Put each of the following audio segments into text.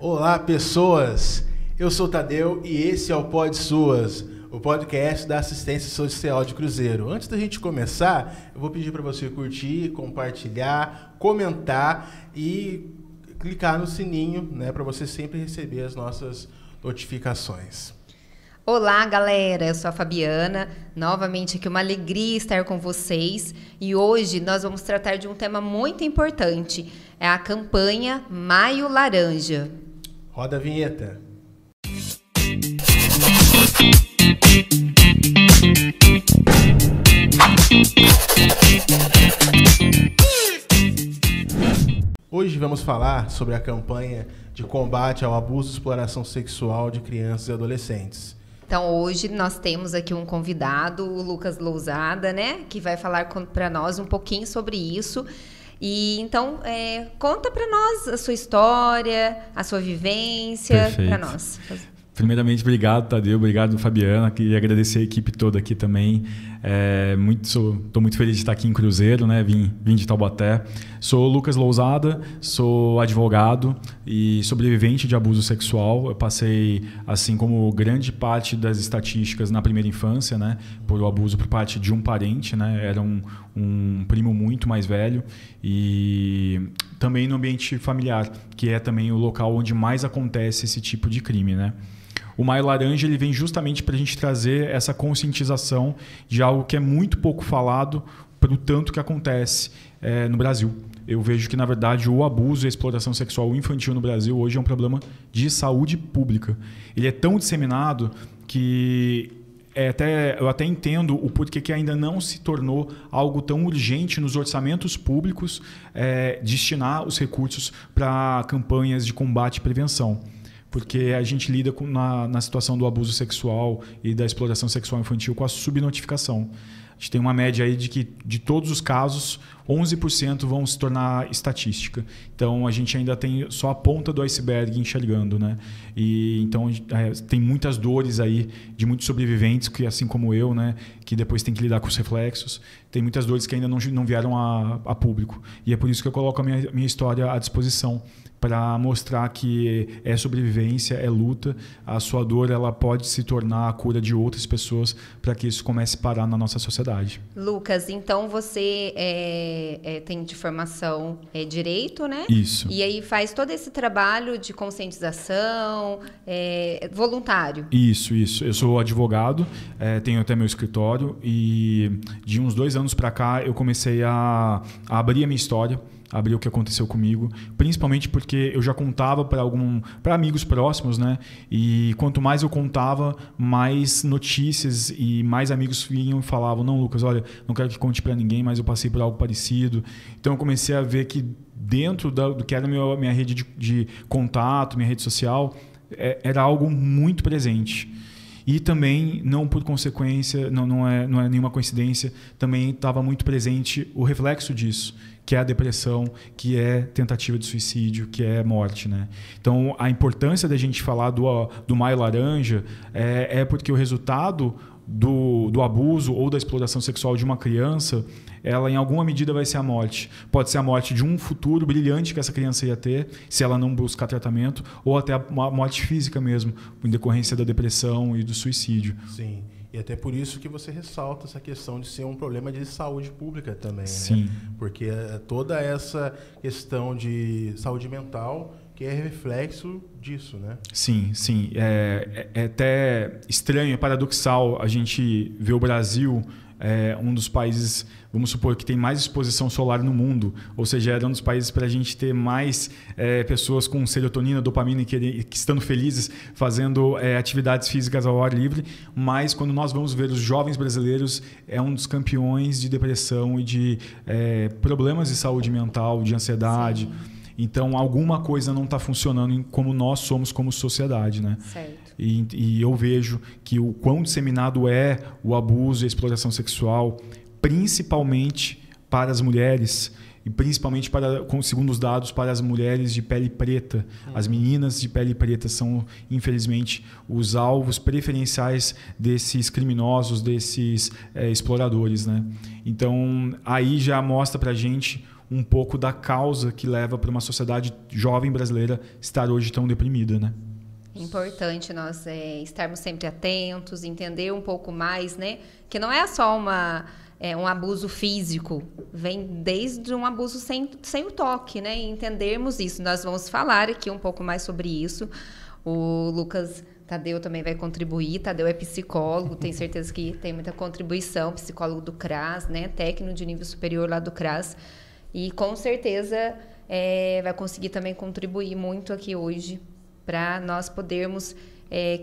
Olá, pessoas! Eu sou o Tadeu e esse é o Pod Suas, o podcast da Assistência Social de Cruzeiro. Antes da gente começar, eu vou pedir para você curtir, compartilhar, comentar e clicar no sininho, né, para você sempre receber as nossas notificações. Olá, galera! Eu sou a Fabiana, novamente aqui uma alegria estar com vocês e hoje nós vamos tratar de um tema muito importante, é a campanha Maio Laranja. Roda a vinheta. Hoje vamos falar sobre a campanha de combate ao abuso e exploração sexual de crianças e adolescentes. Então, hoje nós temos aqui um convidado, o Lucas Lousada, né, que vai falar para nós um pouquinho sobre isso. E então, conta para nós a sua história, a sua vivência, para nós. Primeiramente, obrigado, Tadeu, obrigado, Fabiana. Queria agradecer a equipe toda aqui também. Estou muito feliz de estar aqui em Cruzeiro, né? Vim de Taubaté. Sou Lucas Lousada, sou advogado e sobrevivente de abuso sexual. Eu passei, assim como grande parte das estatísticas, na primeira infância, né? Por o abuso por parte de um parente, né? Era um primo muito mais velho. E também no ambiente familiar, que é também o local onde mais acontece esse tipo de crime, né? O Maio Laranja ele vem justamente para a gente trazer essa conscientização de algo que é muito pouco falado para o tanto que acontece no Brasil. Eu vejo que, na verdade, o abuso e a exploração sexual infantil no Brasil hoje é um problema de saúde pública. Ele é tão disseminado que eu até entendo o porquê que ainda não se tornou algo tão urgente nos orçamentos públicos destinar os recursos para campanhas de combate e prevenção. Porque a gente lida na situação do abuso sexual e da exploração sexual infantil com a subnotificação. A gente tem uma média aí de que, de todos os casos, 11% vão se tornar estatística. Então, a gente ainda tem só a ponta do iceberg enxergando, né? E, então, tem muitas dores aí de muitos sobreviventes, que, assim como eu, né, que depois tem que lidar com os reflexos. Tem muitas dores que ainda não vieram a público. E é por isso que eu coloco a minha história à disposição, para mostrar que é sobrevivência, é luta. A sua dor ela pode se tornar a cura de outras pessoas para que isso comece a parar na nossa sociedade. Lucas, então você tem de formação direito, né? Isso. E aí faz todo esse trabalho de conscientização voluntário. Isso. Eu sou advogado, tenho até meu escritório e de uns 2 anos para cá eu comecei a abrir a minha história, abrir o que aconteceu comigo, principalmente porque eu já contava para amigos próximos, né? E quanto mais eu contava, mais notícias e mais amigos vinham e falavam: não, Lucas, olha, não quero que conte para ninguém, mas eu passei por algo parecido. Então eu comecei a ver que dentro do que era minha rede de contato, minha rede social, era algo muito presente. E também, não por consequência, não é nenhuma coincidência, também estava muito presente o reflexo disso, que é a depressão, que é tentativa de suicídio, que é morte, né? Então, a importância da gente falar do Maio Laranja é porque o resultado do abuso ou da exploração sexual de uma criança, ela em alguma medida vai ser a morte. Pode ser a morte de um futuro brilhante que essa criança ia ter, se ela não buscar tratamento, ou até a morte física mesmo, em decorrência da depressão e do suicídio. Sim. E até por isso que você ressalta essa questão de ser um problema de saúde pública também, Sim. Né? Porque toda essa questão de saúde mental que é reflexo disso, né? Sim. É até estranho, é paradoxal a gente ver o Brasil um dos países, vamos supor, que tem mais exposição solar no mundo, ou seja, era um dos países para a gente ter mais pessoas com serotonina, dopamina e que estando felizes, fazendo atividades físicas ao ar livre, mas quando nós vamos ver os jovens brasileiros, é um dos campeões de depressão e de problemas de saúde mental, de ansiedade. Sim. Então, alguma coisa não está funcionando como nós somos como sociedade, né? Certo. E eu vejo que o quão disseminado é o abuso e a exploração sexual, principalmente para as mulheres e principalmente segundo os dados, para as mulheres de pele preta. As meninas de pele preta são, infelizmente, os alvos preferenciais desses criminosos, desses exploradores, né? Então, aí já mostra para a gente um pouco da causa que leva para uma sociedade jovem brasileira estar hoje tão deprimida, né? É importante nós estarmos sempre atentos, entender um pouco mais, né? Que não é só um abuso físico, vem desde um abuso sem o toque, né? E entendermos isso. Nós vamos falar aqui um pouco mais sobre isso. O Lucas Tadeu também vai contribuir. Tadeu é psicólogo, tenho certeza que tem muita contribuição, psicólogo do CRAS, né? Técnico de nível superior lá do CRAS. E com certeza vai conseguir também contribuir muito aqui hoje para nós podermos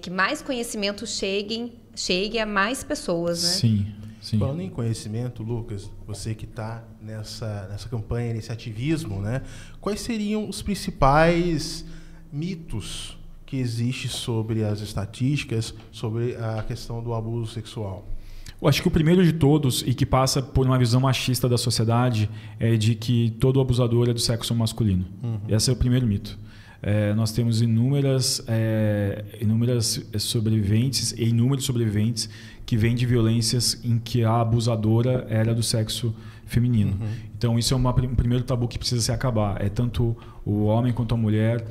que mais conhecimento chegue a mais pessoas, né? Sim, sim. Falando em conhecimento, Lucas, você que está nessa campanha, nesse ativismo, né? Quais seriam os principais mitos que existem sobre as estatísticas, sobre a questão do abuso sexual? Eu acho que o primeiro de todos, e que passa por uma visão machista da sociedade, é de que todo abusador é do sexo masculino. Esse é o primeiro mito. Nós temos inúmeras sobreviventes e inúmeros sobreviventes que vêm de violências em que a abusadora era do sexo feminino. Então, isso é um primeiro tabu que precisa se acabar. Tanto o homem quanto a mulher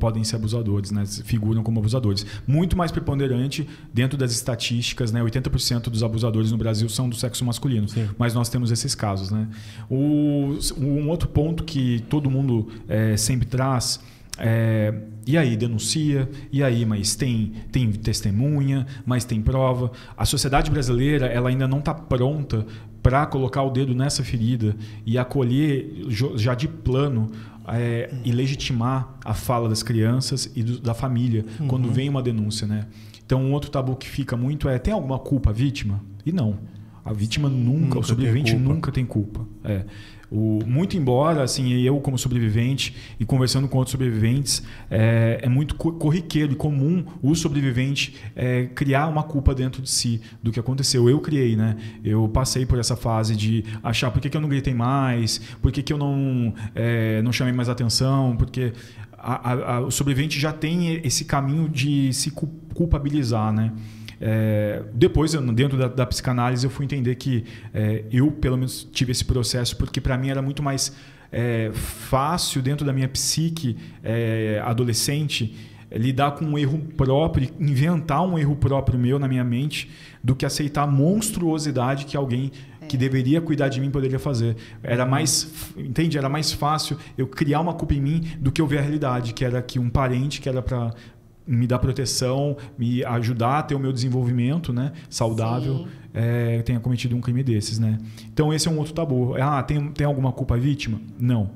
podem ser abusadores, né? Figuram como abusadores. Muito mais preponderante dentro das estatísticas, né? 80% dos abusadores no Brasil são do sexo masculino. Sim. Mas nós temos esses casos, né? Um outro ponto que todo mundo sempre traz e aí, denuncia, e aí, mas tem testemunha, mas tem prova. A sociedade brasileira ela ainda não está pronta para colocar o dedo nessa ferida e acolher já de plano e legitimar a fala das crianças e da família quando vem uma denúncia, né? Então, um outro tabu que fica muito tem alguma culpa a vítima? E não. A vítima nunca, o sobrevivente nunca tem culpa. Muito embora, assim, eu como sobrevivente e conversando com outros sobreviventes, é muito corriqueiro e comum o sobrevivente criar uma culpa dentro de si do que aconteceu. Eu criei, né? Eu passei por essa fase de achar por que eu não gritei mais, por que eu não chamei mais atenção, porque o sobrevivente já tem esse caminho de se culpabilizar, né? Depois, dentro da psicanálise, eu fui entender que eu, pelo menos, tive esse processo porque, para mim, era muito mais fácil, dentro da minha psique adolescente, lidar com um erro próprio, inventar um erro próprio meu na minha mente, do que aceitar a monstruosidade que alguém que deveria cuidar de mim poderia fazer. Era mais fácil eu criar uma culpa em mim do que eu ver a realidade, que era que um parente que era para me dar proteção, me ajudar a ter o meu desenvolvimento, né, saudável, tenha cometido um crime desses, né? Então esse é um outro tabu. Tem alguma culpa a vítima? Não.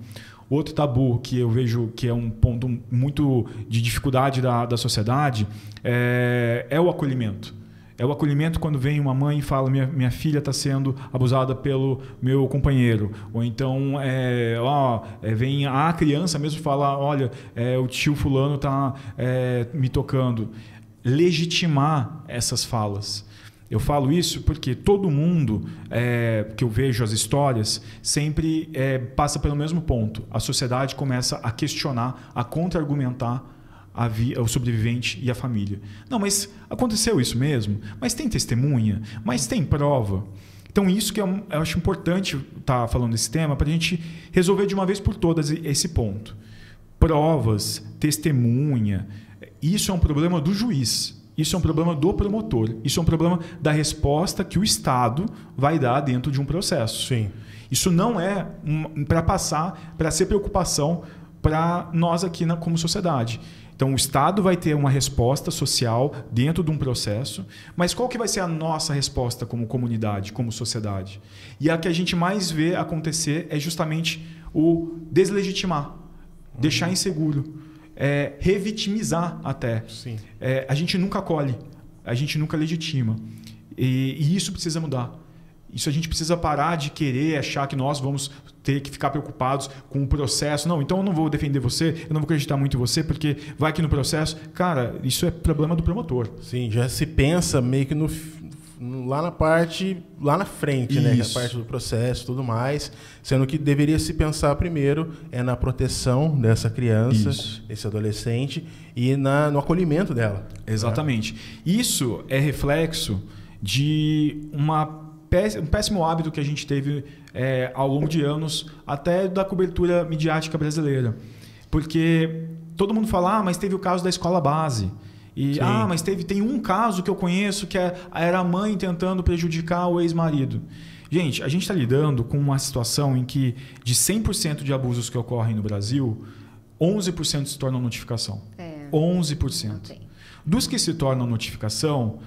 Outro tabu que eu vejo que é um ponto muito de dificuldade da sociedade é o acolhimento. É o acolhimento quando vem uma mãe e fala minha filha está sendo abusada pelo meu companheiro. Ou então vem a criança mesmo fala, olha, o tio fulano está me tocando. Legitimar essas falas. Eu falo isso porque todo mundo que eu vejo as histórias sempre passa pelo mesmo ponto. A sociedade começa a questionar, a contra-argumentar o sobrevivente e a família. Não, mas aconteceu isso mesmo? Mas tem testemunha? Mas tem prova? Então, isso que eu acho importante estar falando desse tema para a gente resolver de uma vez por todas esse ponto. Provas, testemunha, isso é um problema do juiz. Isso é um problema do promotor. Isso é um problema da resposta que o Estado vai dar dentro de um processo. Sim. Isso não é para ser preocupação para nós aqui como sociedade. Então, o Estado vai ter uma resposta social dentro de um processo, mas qual que vai ser a nossa resposta como comunidade, como sociedade? E a que a gente mais vê acontecer é justamente o deslegitimar, deixar inseguro, revitimizar até. A gente nunca acolhe, a gente nunca legitima. E isso precisa mudar. Isso a gente precisa parar de querer achar que nós vamos ter que ficar preocupados com o processo. Não, então eu não vou defender você, eu não vou acreditar muito em você, porque vai que no processo... Cara, isso é problema do promotor. Sim, já se pensa meio que lá na frente, né? A parte do processo e tudo mais, sendo que deveria se pensar primeiro na proteção dessa criança, desse adolescente e no acolhimento dela. Exatamente. Né? Isso é reflexo de uma um péssimo hábito que a gente teve ao longo de anos, até da cobertura midiática brasileira. Porque todo mundo fala, mas teve o caso da escola base. E, mas tem um caso que eu conheço que era a mãe tentando prejudicar o ex-marido. Gente, a gente está lidando com uma situação em que de 100% de abusos que ocorrem no Brasil, 11% se tornam notificação. 11%. Dos que se tornam notificação,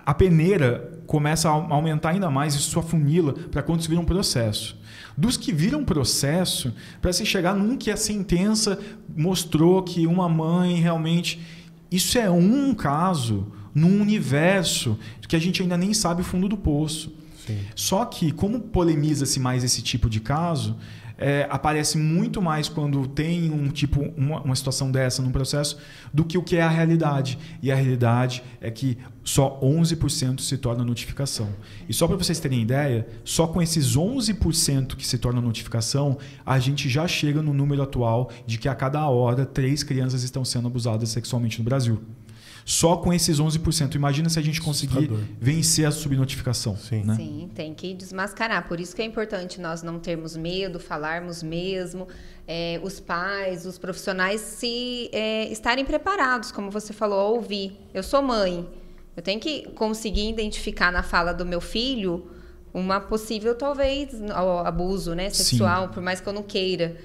a peneira começa a aumentar ainda mais, isso afunila para quando se vira um processo. Dos que viram processo, para se chegar num que a sentença mostrou que uma mãe realmente... Isso é um caso num universo que a gente ainda nem sabe o fundo do poço. Sim. Só que, como polemiza-se mais esse tipo de caso, aparece muito mais quando tem uma situação dessa num processo do que o que é a realidade. E a realidade é que só 11% se torna notificação. E só para vocês terem ideia, só com esses 11% que se torna notificação, a gente já chega no número atual de que a cada hora 3 crianças estão sendo abusadas sexualmente no Brasil. Só com esses 11%. Imagina se a gente conseguir vencer a subnotificação. Sim. Né? Sim, tem que desmascarar. Por isso que é importante nós não termos medo, falarmos mesmo, os pais, os profissionais estarem preparados, como você falou, a ouvir. Eu sou mãe, eu tenho que conseguir identificar na fala do meu filho uma possível, talvez, abuso, né, sexual, Sim. por mais que eu não queira.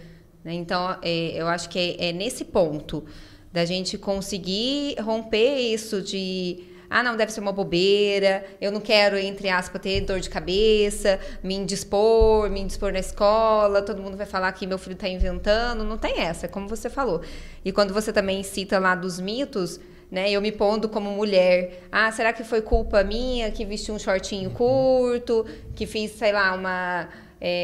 Né? Então, eu acho que é nesse ponto da gente conseguir romper isso de... não, deve ser uma bobeira, eu não quero, entre aspas, ter dor de cabeça, me indispor na escola, todo mundo vai falar que meu filho está inventando. Não tem essa, como você falou. E quando você também cita lá dos mitos, né, eu me pondo como mulher, será que foi culpa minha que vesti um shortinho curto, que fiz, sei lá,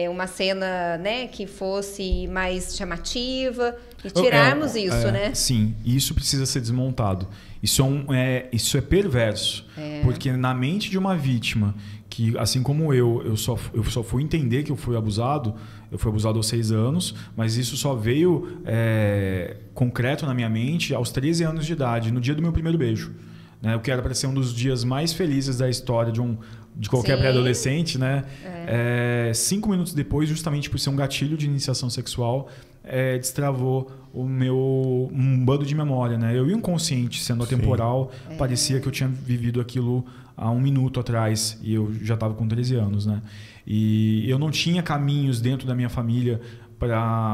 uma cena, né, que fosse mais chamativa, e tirarmos isso, né? Sim, isso precisa ser desmontado. Isso é perverso, porque na mente de uma vítima, que assim como eu só fui entender que eu fui abusado aos 6 anos, mas isso só veio concreto na minha mente aos 13 anos de idade, no dia do meu primeiro beijo. Né? O que era para ser um dos dias mais felizes da história de qualquer pré-adolescente, né? 5 minutos depois, justamente por ser um gatilho de iniciação sexual, destravou um bando de memória, né? Eu inconsciente, sendo atemporal, parecia que eu tinha vivido aquilo há 1 minuto atrás e eu já estava com 13 anos, né? E eu não tinha caminhos dentro da minha família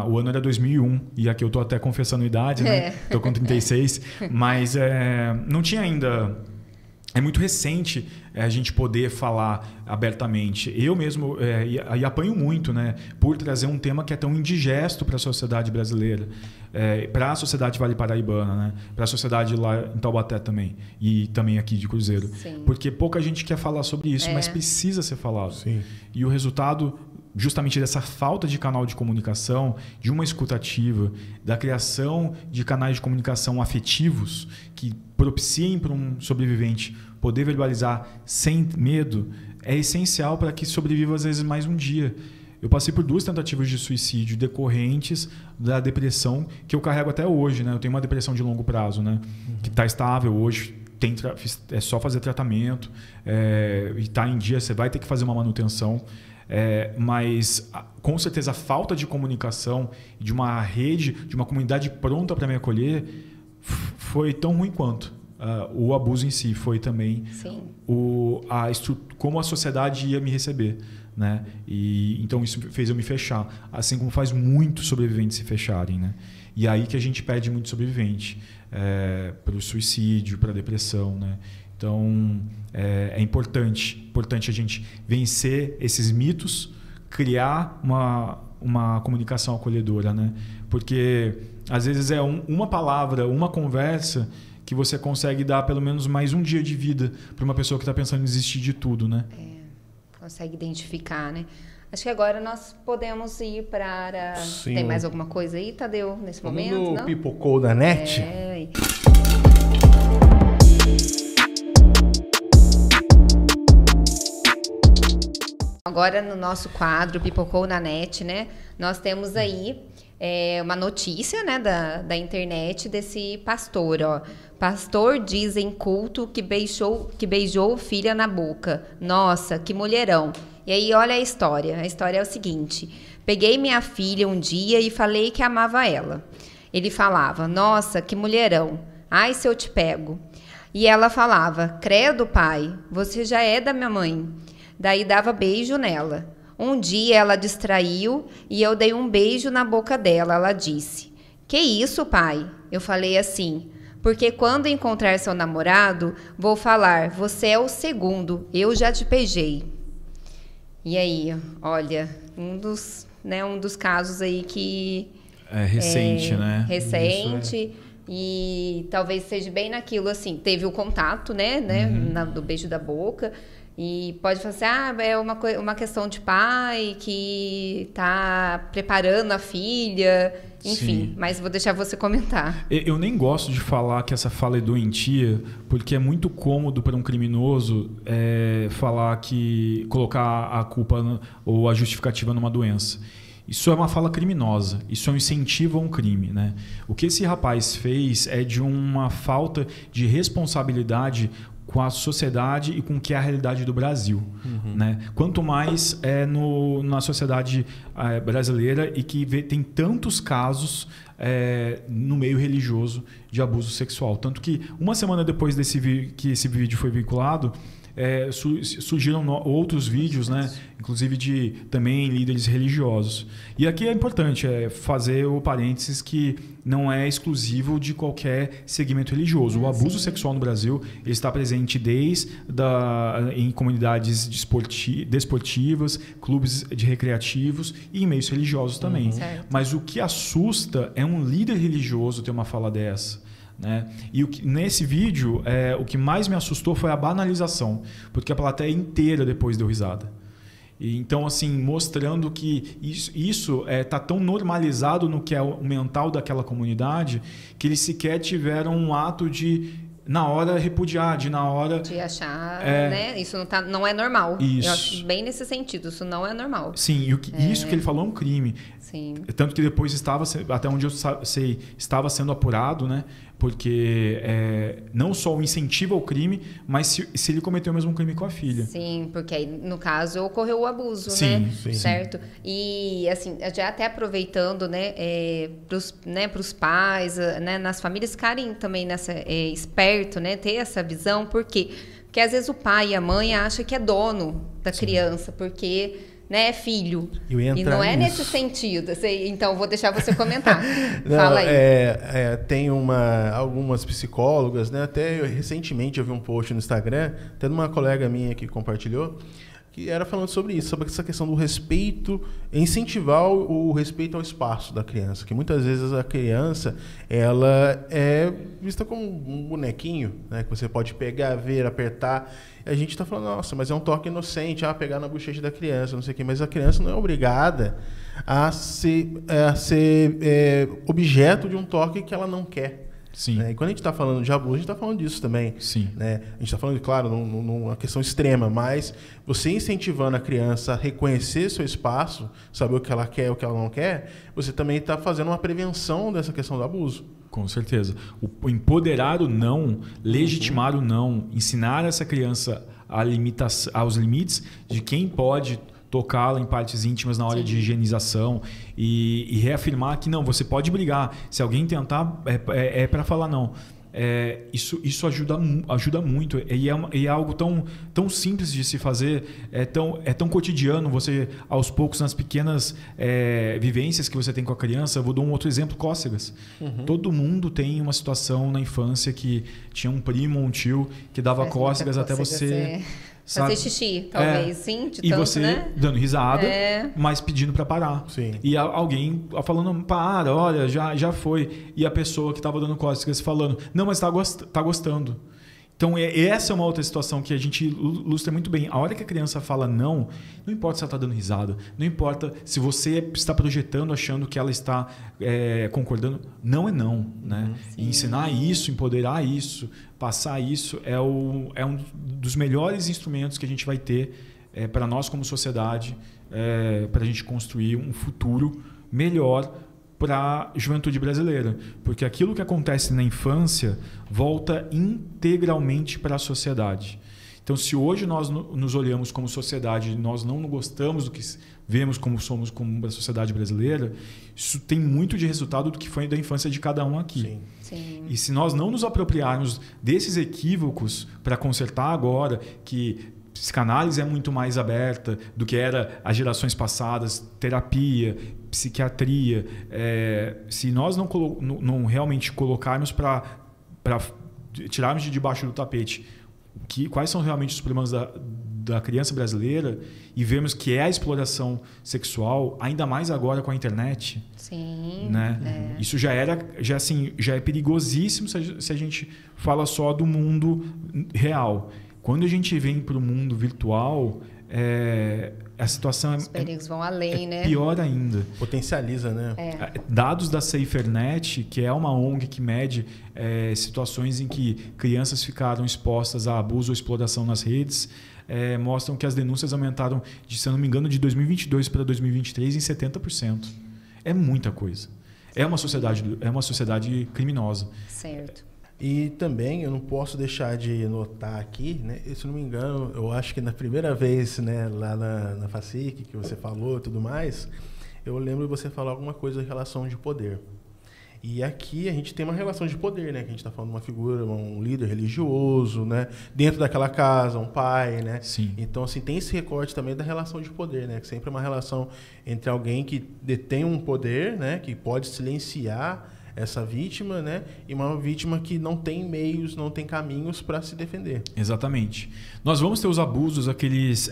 o ano era 2001 e aqui eu tô até confessando a idade, né? Tô com 36, mas não tinha ainda. É muito recente a gente poder falar abertamente. Eu mesmo e apanho muito, né, por trazer um tema que é tão indigesto para a sociedade brasileira, para a sociedade vale-paraibana, né, para a sociedade lá em Taubaté também e também aqui de Cruzeiro. Sim. Porque pouca gente quer falar sobre isso, mas precisa ser falado. Sim. E o resultado justamente dessa falta de canal de comunicação, de uma escuta ativa, da criação de canais de comunicação afetivos que propiciem para um sobrevivente poder verbalizar sem medo, é essencial para que sobreviva às vezes mais um dia. Eu passei por 2 tentativas de suicídio decorrentes da depressão que eu carrego até hoje, né? Eu tenho uma depressão de longo prazo, né? Que está estável hoje, é só fazer tratamento, e está em dia, você vai ter que fazer uma manutenção. Mas com certeza a falta de comunicação, de uma rede, de uma comunidade pronta para me acolher, foi tão ruim quanto o abuso em si. Foi também como a sociedade ia me receber, né? E então isso fez eu me fechar, assim como faz muitos sobreviventes se fecharem, né? E aí que a gente perde muito sobrevivente para o suicídio, para a depressão, né? Então, é importante a gente vencer esses mitos, criar uma comunicação acolhedora, né? Porque, às vezes, uma palavra, uma conversa que você consegue dar pelo menos mais um dia de vida para uma pessoa que está pensando em desistir de tudo, né? Consegue identificar, né? Acho que agora nós podemos ir para... Tem mais alguma coisa aí, Tadeu, nesse momento? No Pipocou da NET? agora no nosso quadro Pipocou na Net, né? Nós temos aí uma notícia, né, da internet desse pastor, ó. Pastor diz em culto que beijou filha na boca. Nossa, que mulherão. E aí, olha a história. A história é o seguinte. Peguei minha filha um dia e falei que amava ela. Ele falava, nossa, que mulherão. Ai, se eu te pego. E ela falava, credo, pai, você já é da minha mãe. Daí dava beijo nela. Um dia ela distraiu e eu dei um beijo na boca dela. Ela disse, que isso, pai? Eu falei assim, porque quando encontrar seu namorado, vou falar, você é o segundo, eu já te beijei. E aí, olha, um dos casos aí que... É recente, né? Recente. E talvez seja bem naquilo, assim, teve o contato, né? Do beijo da boca. E pode falar assim, é uma questão de pai que tá preparando a filha, enfim. Sim. Mas vou deixar você comentar. Eu nem gosto de falar que essa fala é doentia, porque é muito cômodo para um criminoso colocar a culpa ou a justificativa numa doença. Isso é uma fala criminosa, isso é um incentivo a um crime, né? O que esse rapaz fez é de uma falta de responsabilidade com a sociedade e com o que é a realidade do Brasil. Né? Quanto mais na sociedade brasileira e que tem tantos casos no meio religioso de abuso sexual. Tanto que uma semana depois que esse vídeo foi vinculado, surgiram outros vídeos, né? Inclusive de também líderes religiosos. E aqui é importante fazer o parênteses que não é exclusivo de qualquer segmento religioso. O abuso sexual no Brasil ele está presente em comunidades desportivas, clubes de recreativos e em meios religiosos também. Mas o que assusta é um líder religioso ter uma fala dessa. Né? E nesse vídeo, o que mais me assustou foi a banalização, porque a plateia inteira depois deu risada. E, então, assim, mostrando que isso tá tão normalizado no que é o mental daquela comunidade que eles sequer tiveram um ato de, na hora, repudiar, de achar, né? Isso não é normal. Isso. Eu acho bem nesse sentido, isso não é normal. Sim, isso que ele falou é um crime. Sim. Tanto que depois até onde eu sei, estava sendo apurado, né? Porque não só o incentivo ao crime, mas se ele cometeu o mesmo crime com a filha. Sim, porque aí, no caso, ocorreu o abuso, sim, né? Sim. Certo? E, assim, já até aproveitando, né, pros pais, né, nas famílias ficarem também esperto, né, ter essa visão, por quê? Porque às vezes o pai e a mãe acham que é dono da criança, porque... né, filho. E não é nesse sentido. Então, vou deixar você comentar. Fala aí. Tem algumas psicólogas, né? Até recentemente eu vi um post no Instagram, até de uma colega minha que compartilhou, que era falando sobre isso, sobre essa questão do respeito, incentivar o respeito ao espaço da criança, que muitas vezes a criança ela é vista como um bonequinho, né, que você pode pegar, ver, apertar. A gente está falando, nossa, mas é um toque inocente, pegar na bochecha da criança, não sei o quê, mas a criança não é obrigada a ser objeto de um toque que ela não quer. Sim. E quando a gente está falando de abuso, a gente está falando disso também. Sim. Né? A gente está falando, claro, numa questão extrema, mas você incentivando a criança a reconhecer seu espaço, saber o que ela quer e o que ela não quer, você também está fazendo uma prevenção dessa questão do abuso. Com certeza. O empoderar o não, legitimar o não, ensinar essa criança aos limites de quem pode tocá-la em partes íntimas na hora de higienização e reafirmar que não, você pode brigar. Se alguém tentar, é para falar não. Isso ajuda muito e é algo tão simples de se fazer, é tão cotidiano. Você, aos poucos, nas pequenas vivências que você tem com a criança. Eu vou dar um outro exemplo: cócegas. Todo mundo tem uma situação na infância que tinha um primo ou um tio que dava cócegas até você... Fazer xixi, talvez, sim, de e tanto, você né? dando risada, mas pedindo para parar. Sim. E alguém falando, para, olha, já foi. E a pessoa que estava dando cócegas falando, não, mas tá gostando. Então, essa é uma outra situação que a gente ilustra muito bem. A hora que a criança fala não importa se ela está dando risada, não importa se você está projetando, achando que ela está concordando. Não é não. Né? E ensinar isso, empoderar isso, passar isso, é um dos melhores instrumentos que a gente vai ter para nós como sociedade, para a gente construir um futuro melhor para a juventude brasileira. Porque aquilo que acontece na infância volta integralmente para a sociedade. Então, se hoje nós nos olhamos como sociedade e nós não gostamos do que vemos como somos como a sociedade brasileira, isso tem muito de resultado do que foi da infância de cada um aqui. Sim. Sim. E se nós não nos apropriarmos desses equívocos para consertar agora, que psicanálise é muito mais aberta do que era as gerações passadas, terapia, psiquiatria, se nós não realmente colocarmos para tirarmos de debaixo do tapete quais são realmente os problemas da criança brasileira e vemos que é a exploração sexual, ainda mais agora com a internet. Sim. Né? Isso já é perigosíssimo se a gente fala só do mundo real. Quando a gente vem para o mundo virtual, a situação os perigos vão além, né? Pior ainda. Potencializa, né? Dados da SaferNet, que é uma ONG que mede situações em que crianças ficaram expostas a abuso ou exploração nas redes, mostram que as denúncias aumentaram, se eu não me engano, de 2022 para 2023 em 70%. É muita coisa. É uma sociedade criminosa. Certo. E também eu não posso deixar de notar aqui, né? Se não me engano, eu acho que na primeira vez, né, lá na FACIC, que você falou e tudo mais, eu lembro de você falar alguma coisa em relação de poder. E aqui a gente tem uma relação de poder, né? Que a gente está falando de uma figura, um líder religioso, né? Dentro daquela casa, um pai, né? Sim. Então, assim, tem esse recorte também da relação de poder, né? Que sempre é uma relação entre alguém que detém um poder, né? Que pode silenciar essa vítima, né? E uma vítima que não tem meios, não tem caminhos para se defender. Exatamente. Nós vamos ter os abusos, aqueles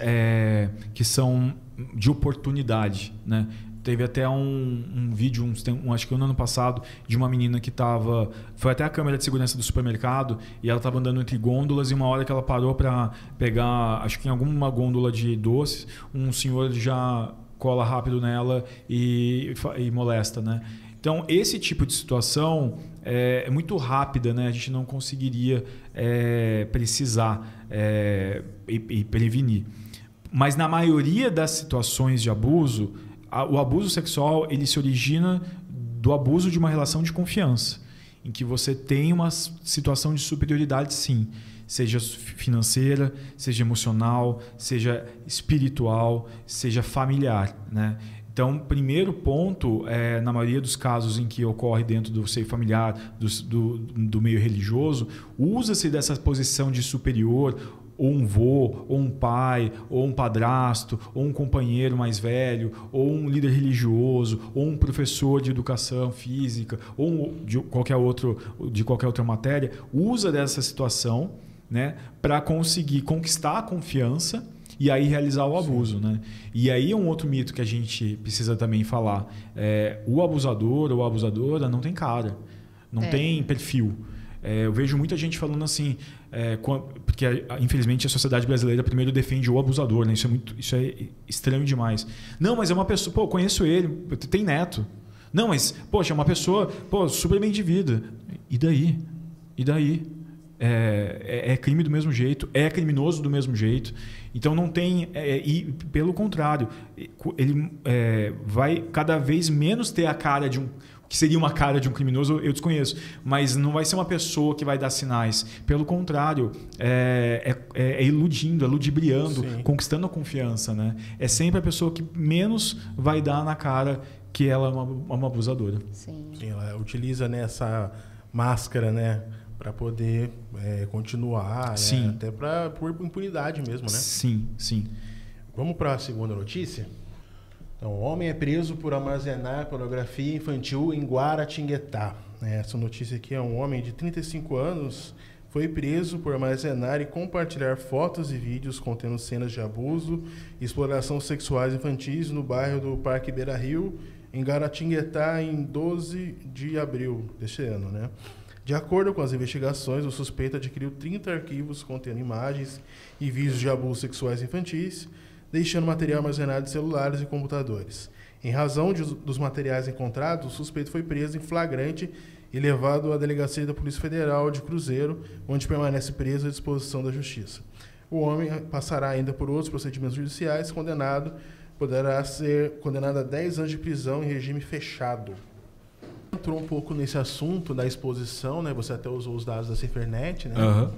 que são de oportunidade, né? Teve até um vídeo, acho que no ano passado, de uma menina que foi até a câmera de segurança do supermercado e ela estava andando entre gôndolas e uma hora que ela parou para pegar, acho que em alguma gôndola de doces, um senhor já cola rápido nela e molesta, né? Então, esse tipo de situação é muito rápida, né? A gente não conseguiria precisar e prevenir. Mas na maioria das situações de abuso, o abuso sexual ele se origina do abuso de uma relação de confiança, em que você tem uma situação de superioridade, sim, seja financeira, seja emocional, seja espiritual, seja familiar, né? Então, primeiro ponto, na maioria dos casos em que ocorre dentro do seio familiar, do meio religioso, usa-se dessa posição de superior, ou um vô, ou um pai, ou um padrasto, ou um companheiro mais velho, ou um líder religioso, ou um professor de educação física, ou de qualquer outra matéria, usa dessa situação, né, para conseguir conquistar a confiança e aí realizar o abuso, né? E aí é um outro mito que a gente precisa também falar. O abusador ou a abusadora não tem cara, não tem perfil. Eu vejo muita gente falando assim, porque infelizmente a sociedade brasileira primeiro defende o abusador, né? Isso é estranho demais. Não, mas é uma pessoa, eu conheço ele, tem neto. Não, mas, poxa, é uma pessoa, super bem de vida. E daí? É crime do mesmo jeito, é criminoso do mesmo jeito. Então não tem... e pelo contrário, ele vai cada vez menos ter a cara de que seria uma cara de um criminoso, eu desconheço, mas não vai ser uma pessoa que vai dar sinais. Pelo contrário, iludindo, ludibriando, Sim. conquistando a confiança, né? É sempre a pessoa que menos vai dar na cara que ela é uma abusadora. Sim. Sim, ela utiliza, né, essa máscara, né, para poder continuar, Sim. Né, até por impunidade mesmo, né? Sim, sim. Vamos para a segunda notícia? Então, homem é preso por armazenar pornografia infantil em Guaratinguetá. Essa notícia aqui é um homem de 35 anos foi preso por armazenar e compartilhar fotos e vídeos contendo cenas de abuso e exploração sexuais infantis no bairro do Parque Beira-Rio, em Guaratinguetá, em 12 de abril deste ano, né? De acordo com as investigações, o suspeito adquiriu 30 arquivos contendo imagens e vídeos de abusos sexuais infantis, deixando material armazenado em celulares e computadores. Em razão dos materiais encontrados, o suspeito foi preso em flagrante e levado à delegacia da Polícia Federal de Cruzeiro, onde permanece preso à disposição da Justiça. o homem passará ainda por outros procedimentos judiciais, poderá ser condenado a 10 anos de prisão em regime fechado. Entrou um pouco nesse assunto da exposição, né? Você até usou os dados da Cifernet, né? Uhum.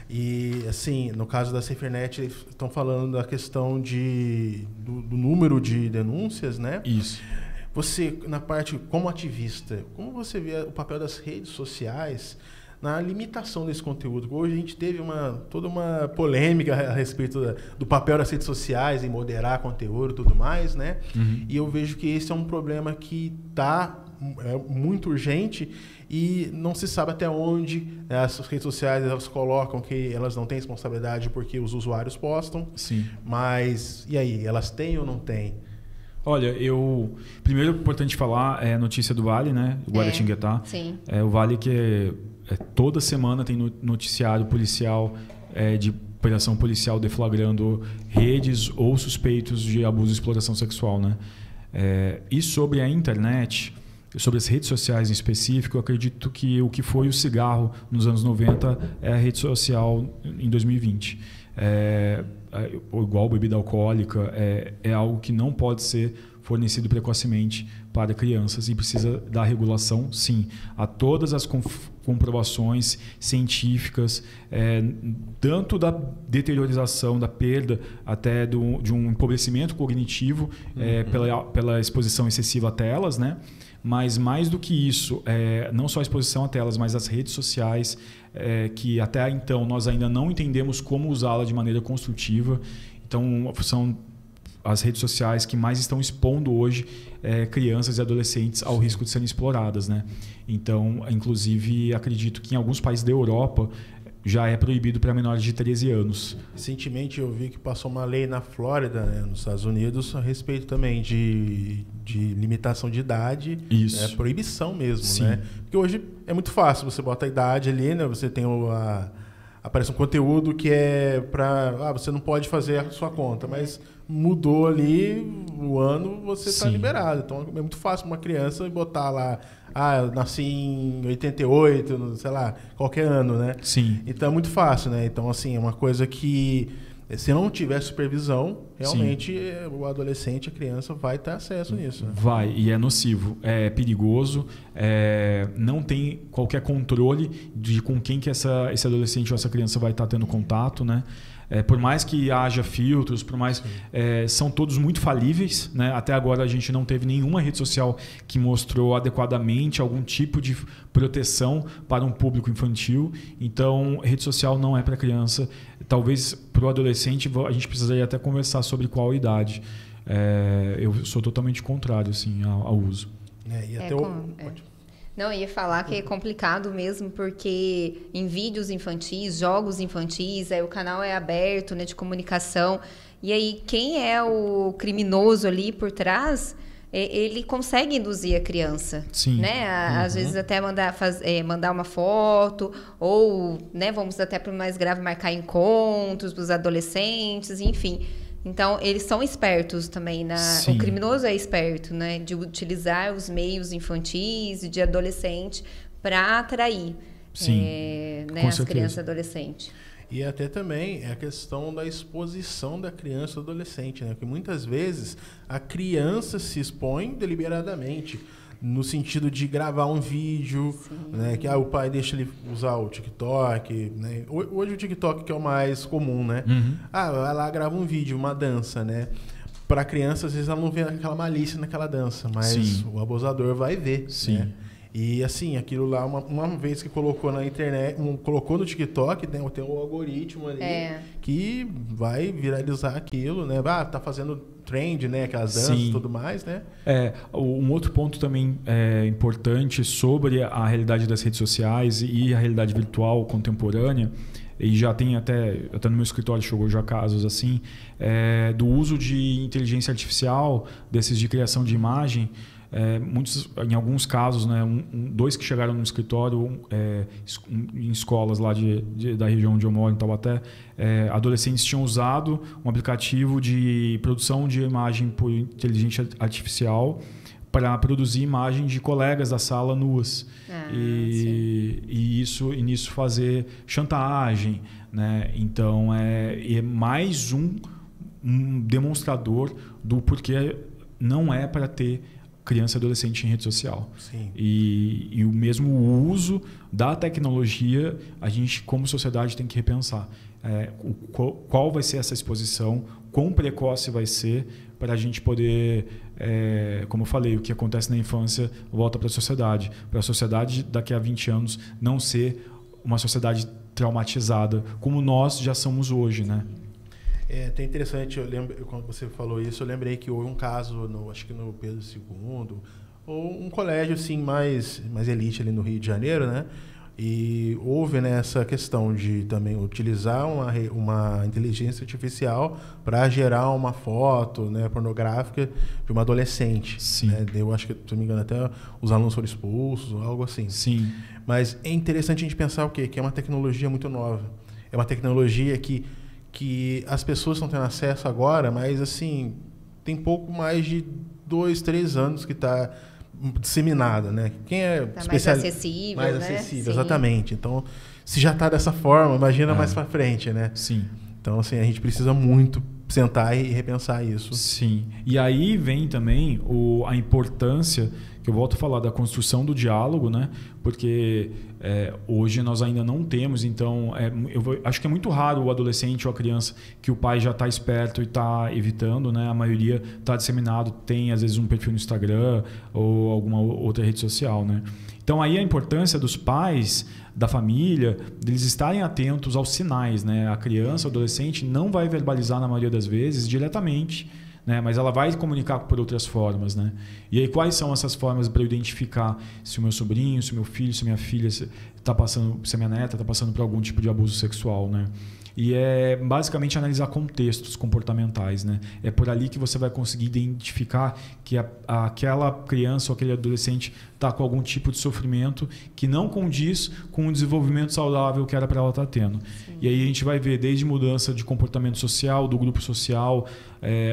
E, assim, no caso da Cifernet, eles estão falando da questão do número de denúncias, né? Isso. Você, na parte como ativista, como você vê o papel das redes sociais na limitação desse conteúdo? Hoje a gente teve toda uma polêmica a respeito do papel das redes sociais em moderar conteúdo e tudo mais, né? Uhum. E eu vejo que esse é um problema que está muito urgente e não se sabe até onde as redes sociais elas colocam que elas não têm responsabilidade porque os usuários postam. Sim. Mas, e aí, elas têm ou não têm? Olha, primeiro é importante falar a notícia do Vale, né? O Guaratinguetá. Sim. O Vale que toda semana tem noticiário policial de operação policial deflagrando redes ou suspeitos de abuso e exploração sexual, né? E sobre a internet, sobre as redes sociais em específico, eu acredito que o que foi o cigarro nos anos 90 é a rede social em 2020. Igual bebida alcoólica, é algo que não pode ser fornecido precocemente para crianças e precisa da regulação, sim. Há todas as comprovações científicas, tanto da deteriorização, da perda, até de um empobrecimento cognitivo pela exposição excessiva a telas, né? Mas mais do que isso, não só a exposição a telas, mas as redes sociais, que até então nós ainda não entendemos como usá-la de maneira construtiva. Então, são as redes sociais que mais estão expondo hoje crianças e adolescentes ao risco de serem exploradas, né? Então, inclusive, acredito que em alguns países da Europa já é proibido para menores de 13 anos. Recentemente eu vi que passou uma lei na Flórida, né, nos Estados Unidos, a respeito também de limitação de idade. Isso. Proibição mesmo, sim. Né? Porque hoje é muito fácil, você bota a idade ali, né? Você tem aparece um conteúdo que é para... você não pode fazer a sua conta, mas mudou ali o ano, você está liberado. Então é muito fácil uma criança botar lá, eu nasci em 88, sei lá, qualquer ano, né? Sim. Então é muito fácil, né? Então, assim, é uma coisa que, se não tiver supervisão, realmente o adolescente, a criança vai ter acesso nisso. Né? Vai, e é nocivo, é perigoso, não tem qualquer controle de com quem que esse adolescente ou essa criança vai estar tendo contato, né? Por mais que haja filtros, por mais são todos muito falíveis, né? Até agora a gente não teve nenhuma rede social que mostrou adequadamente algum tipo de proteção para um público infantil. Então, rede social não é para criança. Talvez para o adolescente a gente precisaria até conversar sobre qual idade. Eu sou totalmente contrário assim, ao uso. E até Não, eu ia falar que é complicado mesmo, porque em vídeos infantis, jogos infantis, aí o canal é aberto, né, de comunicação, e aí quem é o criminoso ali por trás, ele consegue induzir a criança. Sim. Né? Às vezes até mandar uma foto, ou, né, vamos até para o mais grave, marcar encontros para os adolescentes, enfim. Então, eles são espertos também. O criminoso é esperto, né? De utilizar os meios infantis e de adolescente para atrair as crianças e adolescentes. E até também a questão da exposição da criança e do adolescente, né? Porque muitas vezes a criança se expõe deliberadamente, no sentido de gravar um vídeo, né, que o pai deixa ele usar o TikTok, né? Hoje o TikTok que é o mais comum, né? Vai lá, grava um vídeo, uma dança, né? Para a criança, às vezes ela não vê aquela malícia naquela dança, mas o abusador vai ver. Sim. Né? E assim, aquilo lá, uma vez que colocou na internet, colocou no TikTok, né, tem um algoritmo ali que vai viralizar aquilo, né? Tá fazendo trend, né? Aquelas danças e tudo mais, né? Um outro ponto também importante sobre a realidade das redes sociais e a realidade virtual contemporânea, e já tem até no meu escritório chegou já casos assim, do uso de inteligência artificial, desses de criação de imagem. Em alguns casos, né, dois que chegaram no escritório em escolas lá da região onde eu moro, em Taubaté, adolescentes tinham usado um aplicativo de produção de imagem por inteligência artificial para produzir imagem de colegas da sala nuas. E nisso fazer chantagem, né? Então é mais um demonstrador do porquê não é para ter criança e adolescente em rede social. Sim. E o mesmo uso da tecnologia, a gente, como sociedade, tem que repensar. Qual vai ser essa exposição, quão precoce vai ser, para a gente poder, como eu falei, o que acontece na infância volta para a sociedade. Para a sociedade, daqui a 20 anos, não ser uma sociedade traumatizada, como nós já somos hoje, né? É até interessante, eu lembro, quando você falou isso, eu lembrei que houve um caso, acho que no Pedro II, ou um colégio assim, mais elite ali no Rio de Janeiro, né? E houve, né, essa questão de também utilizar uma inteligência artificial para gerar uma foto, né, pornográfica de uma adolescente. Sim. Né? Eu acho que, se não me engano, até os alunos foram expulsos, algo assim. Sim. Mas é interessante a gente pensar o quê? Que é uma tecnologia muito nova. É uma tecnologia que as pessoas estão tendo acesso agora, mas assim, tem pouco mais de 2, 3 anos que está disseminada, né? Quem é tá mais acessível, mais né? acessível, Sim. Exatamente. Então, se já está dessa forma, imagina mais para frente, né? Sim. Então, assim, a gente precisa muito sentar e repensar isso. Sim. E aí vem também a importância, que eu volto a falar, da construção do diálogo, né? Porque hoje nós ainda não temos, então acho que é muito raro o adolescente ou a criança que o pai já está esperto e está evitando, né? A maioria está disseminado, tem às vezes um perfil no Instagram ou alguma outra rede social, né? Então aí a importância dos pais, da família, deles estarem atentos aos sinais, né? A criança, o adolescente não vai verbalizar na maioria das vezes diretamente, né? Mas ela vai comunicar por outras formas, né? E aí quais são essas formas para eu identificar se o meu sobrinho, se o meu filho, se a minha filha está passando, se a minha neta está passando por algum tipo de abuso sexual, né? E é basicamente analisar contextos comportamentais, né? É por ali que você vai conseguir identificar que aquela criança ou aquele adolescente está com algum tipo de sofrimento que não condiz com o desenvolvimento saudável que era para ela estar tendo. Sim. E aí a gente vai ver desde mudança de comportamento social, do grupo social,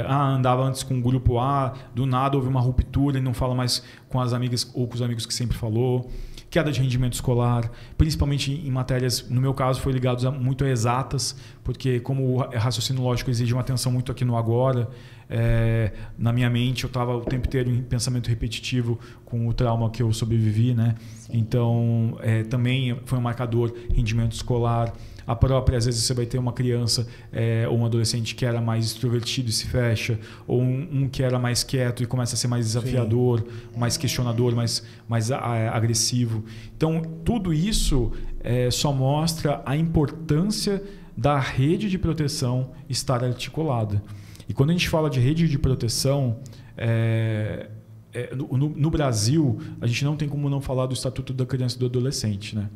andava antes com o grupo A, do nada houve uma ruptura e não fala mais com as amigas ou com os amigos que sempre falou. Queda de rendimento escolar, principalmente em matérias, no meu caso, foi ligado muito a exatas, porque como o raciocínio lógico exige uma atenção muito aqui no agora, na minha mente eu estava o tempo inteiro em pensamento repetitivo com o trauma que eu sobrevivi, né? Sim. Então, também foi um marcador rendimento escolar. A própria, às vezes você vai ter uma criança ou um adolescente que era mais extrovertido e se fecha, ou um que era mais quieto e começa a ser mais desafiador, sim, mais questionador, mais agressivo. Então, tudo isso só mostra a importância da rede de proteção estar articulada. E quando a gente fala de rede de proteção, no Brasil, a gente não tem como não falar do Estatuto da Criança e do Adolescente, né?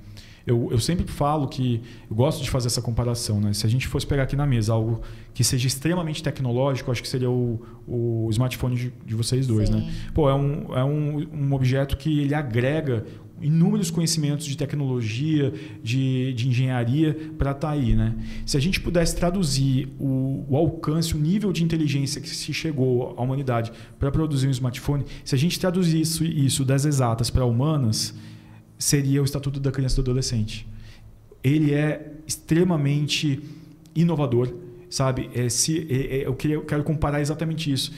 Eu sempre falo que eu gosto de fazer essa comparação, né? Se a gente fosse pegar aqui na mesa algo que seja extremamente tecnológico, acho que seria o smartphone de vocês dois, sim, né? Pô, é um objeto que ele agrega inúmeros conhecimentos de tecnologia, de engenharia para estar aí, né? Se a gente pudesse traduzir o alcance, o nível de inteligência que se chegou à humanidade para produzir um smartphone, se a gente traduzir isso das exatas para humanas, seria o Estatuto da Criança e do Adolescente. Ele é extremamente inovador, sabe? Eu quero comparar exatamente isso.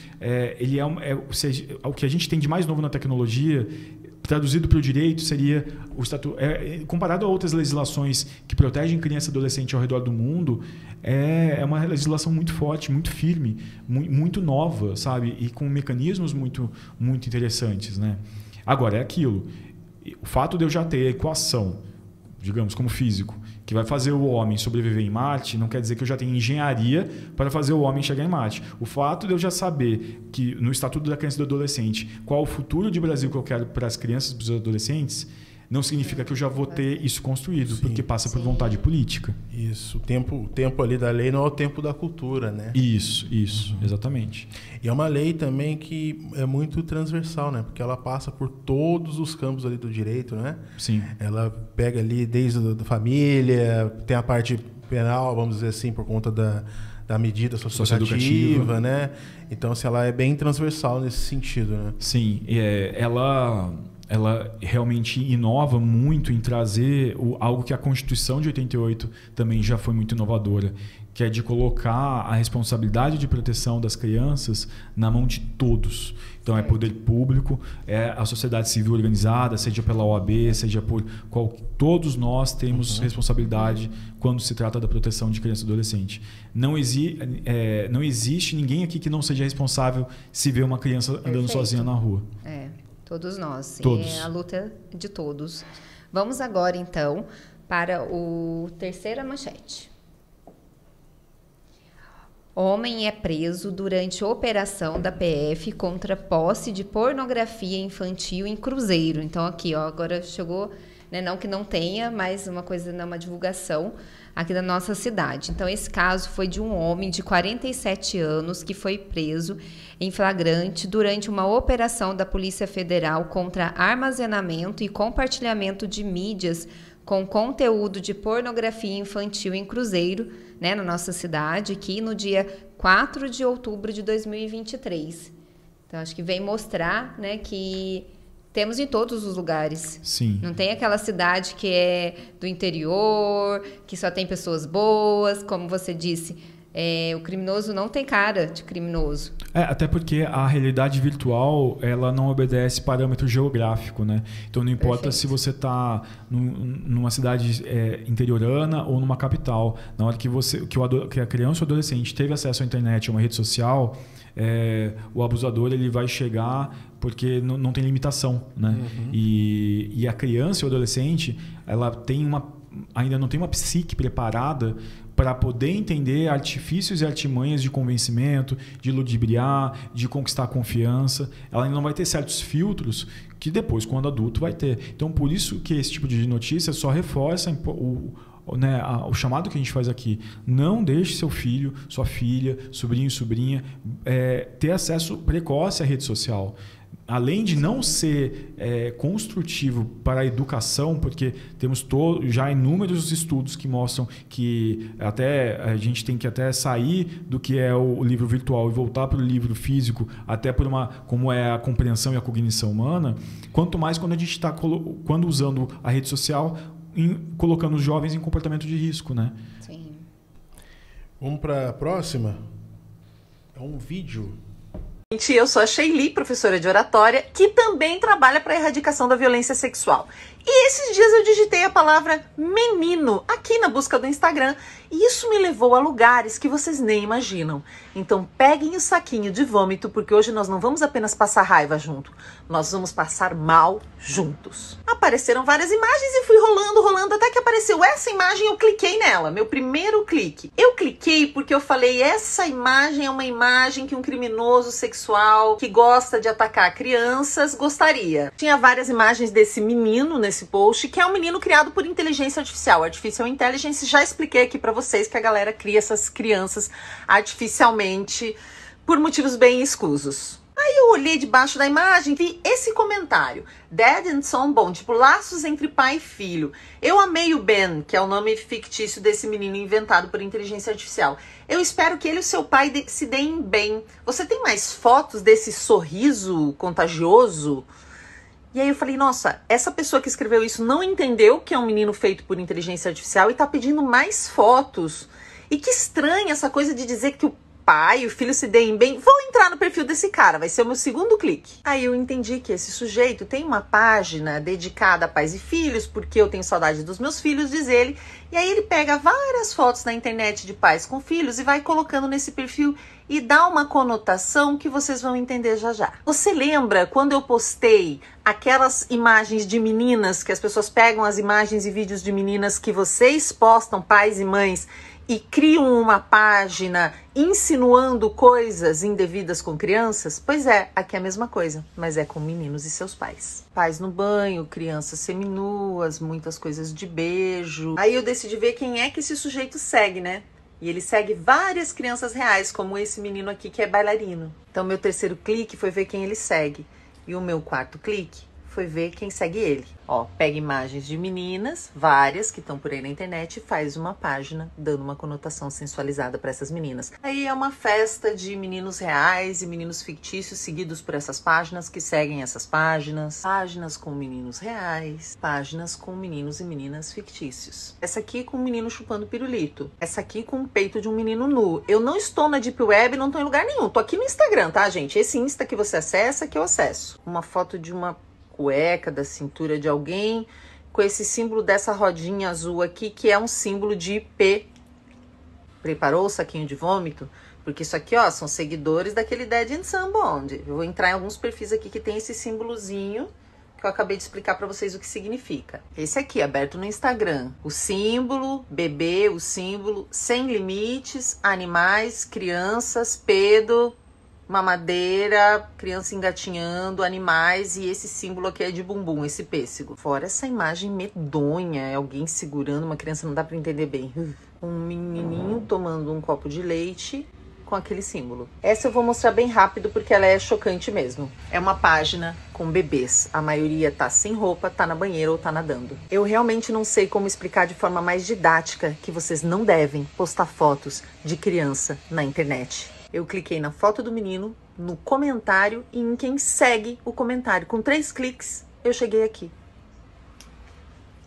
O que a gente tem de mais novo na tecnologia, traduzido para o direito, seria o estatuto. Comparado a outras legislações que protegem criança e adolescente ao redor do mundo, é uma legislação muito forte, muito firme, muito nova, sabe? E com mecanismos muito, muito interessantes, né? Agora, é aquilo. O fato de eu já ter a equação, digamos, como físico, que vai fazer o homem sobreviver em Marte, não quer dizer que eu já tenho engenharia para fazer o homem chegar em Marte. O fato de eu já saber que no Estatuto da Criança e do Adolescente qual o futuro de Brasil que eu quero para as crianças e para os adolescentes, não significa que eu já vou ter isso construído, sim, porque passa por vontade política. Isso. O tempo ali da lei não é o tempo da cultura, né? Isso, exatamente. E é uma lei também que é muito transversal, né? Porque ela passa por todos os campos ali do direito, né? Sim. Ela pega ali desde a família, tem a parte penal, vamos dizer assim, por conta da medida socioeducativa, né? Então, assim, ela é bem transversal nesse sentido, né? Sim. ela realmente inova muito em trazer algo que a Constituição de 88 também já foi muito inovadora, que é de colocar a responsabilidade de proteção das crianças na mão de todos. Então, é poder público, é a sociedade civil organizada, seja pela OAB, seja por todos nós temos responsabilidade quando se trata da proteção de criança e adolescente. Não existe ninguém aqui que não seja responsável se vê uma criança andando sozinha na rua. Todos nós. Todos. É a luta de todos. Vamos agora, então, para o terceira manchete. Homem é preso durante operação da PF contra posse de pornografia infantil em Cruzeiro. Então, aqui, ó, agora chegou, né, não que não tenha, mas uma coisa, uma divulgação aqui da nossa cidade. Então, esse caso foi de um homem de 47 anos que foi preso em flagrante durante uma operação da Polícia Federal contra armazenamento e compartilhamento de mídias com conteúdo de pornografia infantil em Cruzeiro, né, na nossa cidade, aqui no dia 4 de outubro de 2023. Então, acho que vem mostrar, né, que temos em todos os lugares. Sim. Não tem aquela cidade que é do interior, que só tem pessoas boas, como você disse. O criminoso não tem cara de criminoso. Até porque a realidade virtual, ela não obedece parâmetro geográfico, né? Então não importa se você está numa cidade interiorana ou numa capital. Na hora que a criança ou adolescente teve acesso à internet, a uma rede social, o abusador ele vai chegar porque não tem limitação, né? E a criança ou adolescente, ela ainda não tem uma psique preparada para poder entender artifícios e artimanhas de convencimento, de ludibriar, de conquistar a confiança. Ela ainda não vai ter certos filtros que depois, quando adulto, vai ter. Então, por isso que esse tipo de notícia só reforça o chamado que a gente faz aqui. Não deixe seu filho, sua filha, sobrinho, sobrinha, ter acesso precoce à rede social. Além de não ser construtivo para a educação, porque temos já inúmeros estudos que mostram que a gente tem que até sair do que é o livro virtual e voltar para o livro físico, até por como é a compreensão e a cognição humana, quanto mais quando a gente está usando a rede social, colocando os jovens em comportamento de risco, né? Sim. Vamos para a próxima? É um vídeo. Eu sou a Sheili, professora de oratória, que também trabalha para a erradicação da violência sexual. E esses dias eu digitei a palavra menino aqui na busca do Instagram e isso me levou a lugares que vocês nem imaginam. Então peguem o saquinho de vômito, porque hoje nós não vamos apenas passar raiva junto, nós vamos passar mal juntos. Apareceram várias imagens e fui rolando, até que apareceu essa imagem e eu cliquei nela, meu primeiro clique. Eu cliquei porque eu falei, essa imagem é uma imagem que um criminoso sexual que gosta de atacar crianças gostaria. Tinha várias imagens desse menino nesse post, que é um menino criado por inteligência artificial, Artificial Intelligence. Já expliquei aqui pra vocês que a galera cria essas crianças artificialmente por motivos bem escusos. Aí eu olhei debaixo da imagem, vi esse comentário, Dad and Son Bond, tipo laços entre pai e filho. Eu amei o Ben, que é o nome fictício desse menino inventado por inteligência artificial. Eu espero que ele e o seu pai se deem bem. Você tem mais fotos desse sorriso contagioso? E aí eu falei, nossa, essa pessoa que escreveu isso não entendeu que é um menino feito por inteligência artificial e tá pedindo mais fotos. E que estranha essa coisa de dizer que o pai e o filho se deem bem. Vou entrar no perfil desse cara, vai ser o meu segundo clique. Aí eu entendi que esse sujeito tem uma página dedicada a pais e filhos, porque eu tenho saudade dos meus filhos, diz ele. E aí ele pega várias fotos na internet de pais com filhos e vai colocando nesse perfil e dá uma conotação que vocês vão entender já já. Você lembra quando eu postei aquelas imagens de meninas, que as pessoas pegam as imagens e vídeos de meninas que vocês postam, pais e mães, e criam uma página insinuando coisas indevidas com crianças? Pois é, aqui é a mesma coisa, mas é com meninos e seus pais. Pais no banho, crianças seminuas, muitas coisas de beijo. Aí eu decidi ver quem é que esse sujeito segue, né? E ele segue várias crianças reais, como esse menino aqui que é bailarino. Então meu terceiro clique foi ver quem ele segue. E o meu quarto clique foi ver quem segue ele. Ó, pega imagens de meninas, várias que estão por aí na internet, e faz uma página dando uma conotação sensualizada para essas meninas. Aí é uma festa de meninos reais e meninos fictícios seguidos por essas páginas que seguem essas páginas. Páginas com meninos reais, páginas com meninos e meninas fictícios. Essa aqui com um menino chupando pirulito. Essa aqui com o peito de um menino nu. Eu não estou na Deep Web, não estou em lugar nenhum. Tô aqui no Instagram, tá, gente? Esse Insta que você acessa, que eu acesso. Uma foto de uma cueca da cintura de alguém com esse símbolo dessa rodinha azul aqui, que é um símbolo de IP. Preparou o saquinho de vômito? Porque isso aqui, ó, são seguidores daquele Dead and Sun Bond. Eu vou entrar em alguns perfis aqui que tem esse símbolozinho que eu acabei de explicar pra vocês o que significa. Esse aqui, aberto no Instagram. O símbolo, bebê, o símbolo, sem limites, animais, crianças, pedo, mamadeira, criança engatinhando, animais, e esse símbolo aqui é de bumbum, esse pêssego. Fora essa imagem medonha, é alguém segurando uma criança, não dá pra entender bem. Um menininho tomando um copo de leite com aquele símbolo. Essa eu vou mostrar bem rápido porque ela é chocante mesmo. É uma página com bebês. A maioria tá sem roupa, tá na banheira ou tá nadando. Eu realmente não sei como explicar de forma mais didática que vocês não devem postar fotos de criança na internet. Eu cliquei na foto do menino, no comentário e em quem segue o comentário. Com 3 cliques, eu cheguei aqui.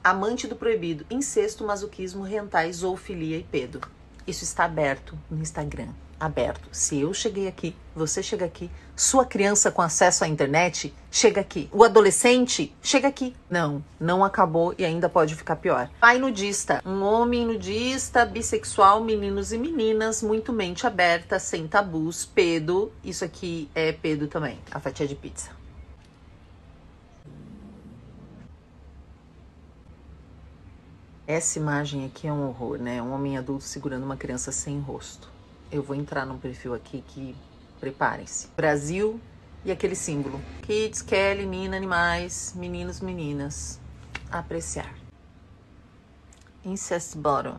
Amante do proibido, incesto, masoquismo, hentai, zoofilia e pedo. Isso está aberto no Instagram. Aberto. Se eu cheguei aqui, você chega aqui, sua criança com acesso à internet chega aqui. O adolescente chega aqui. Não, não acabou e ainda pode ficar pior. Pai nudista, um homem nudista, bissexual, meninos e meninas, muito mente aberta, sem tabus, pedo. Isso aqui é pedo também, a fatia de pizza. Essa imagem aqui é um horror, né? Um homem adulto segurando uma criança sem rosto. Eu vou entrar num perfil aqui que, preparem-se. Brasil e aquele símbolo. Kids, Kelly, Nina, animais, meninos, meninas. Apreciar. Incest bottom.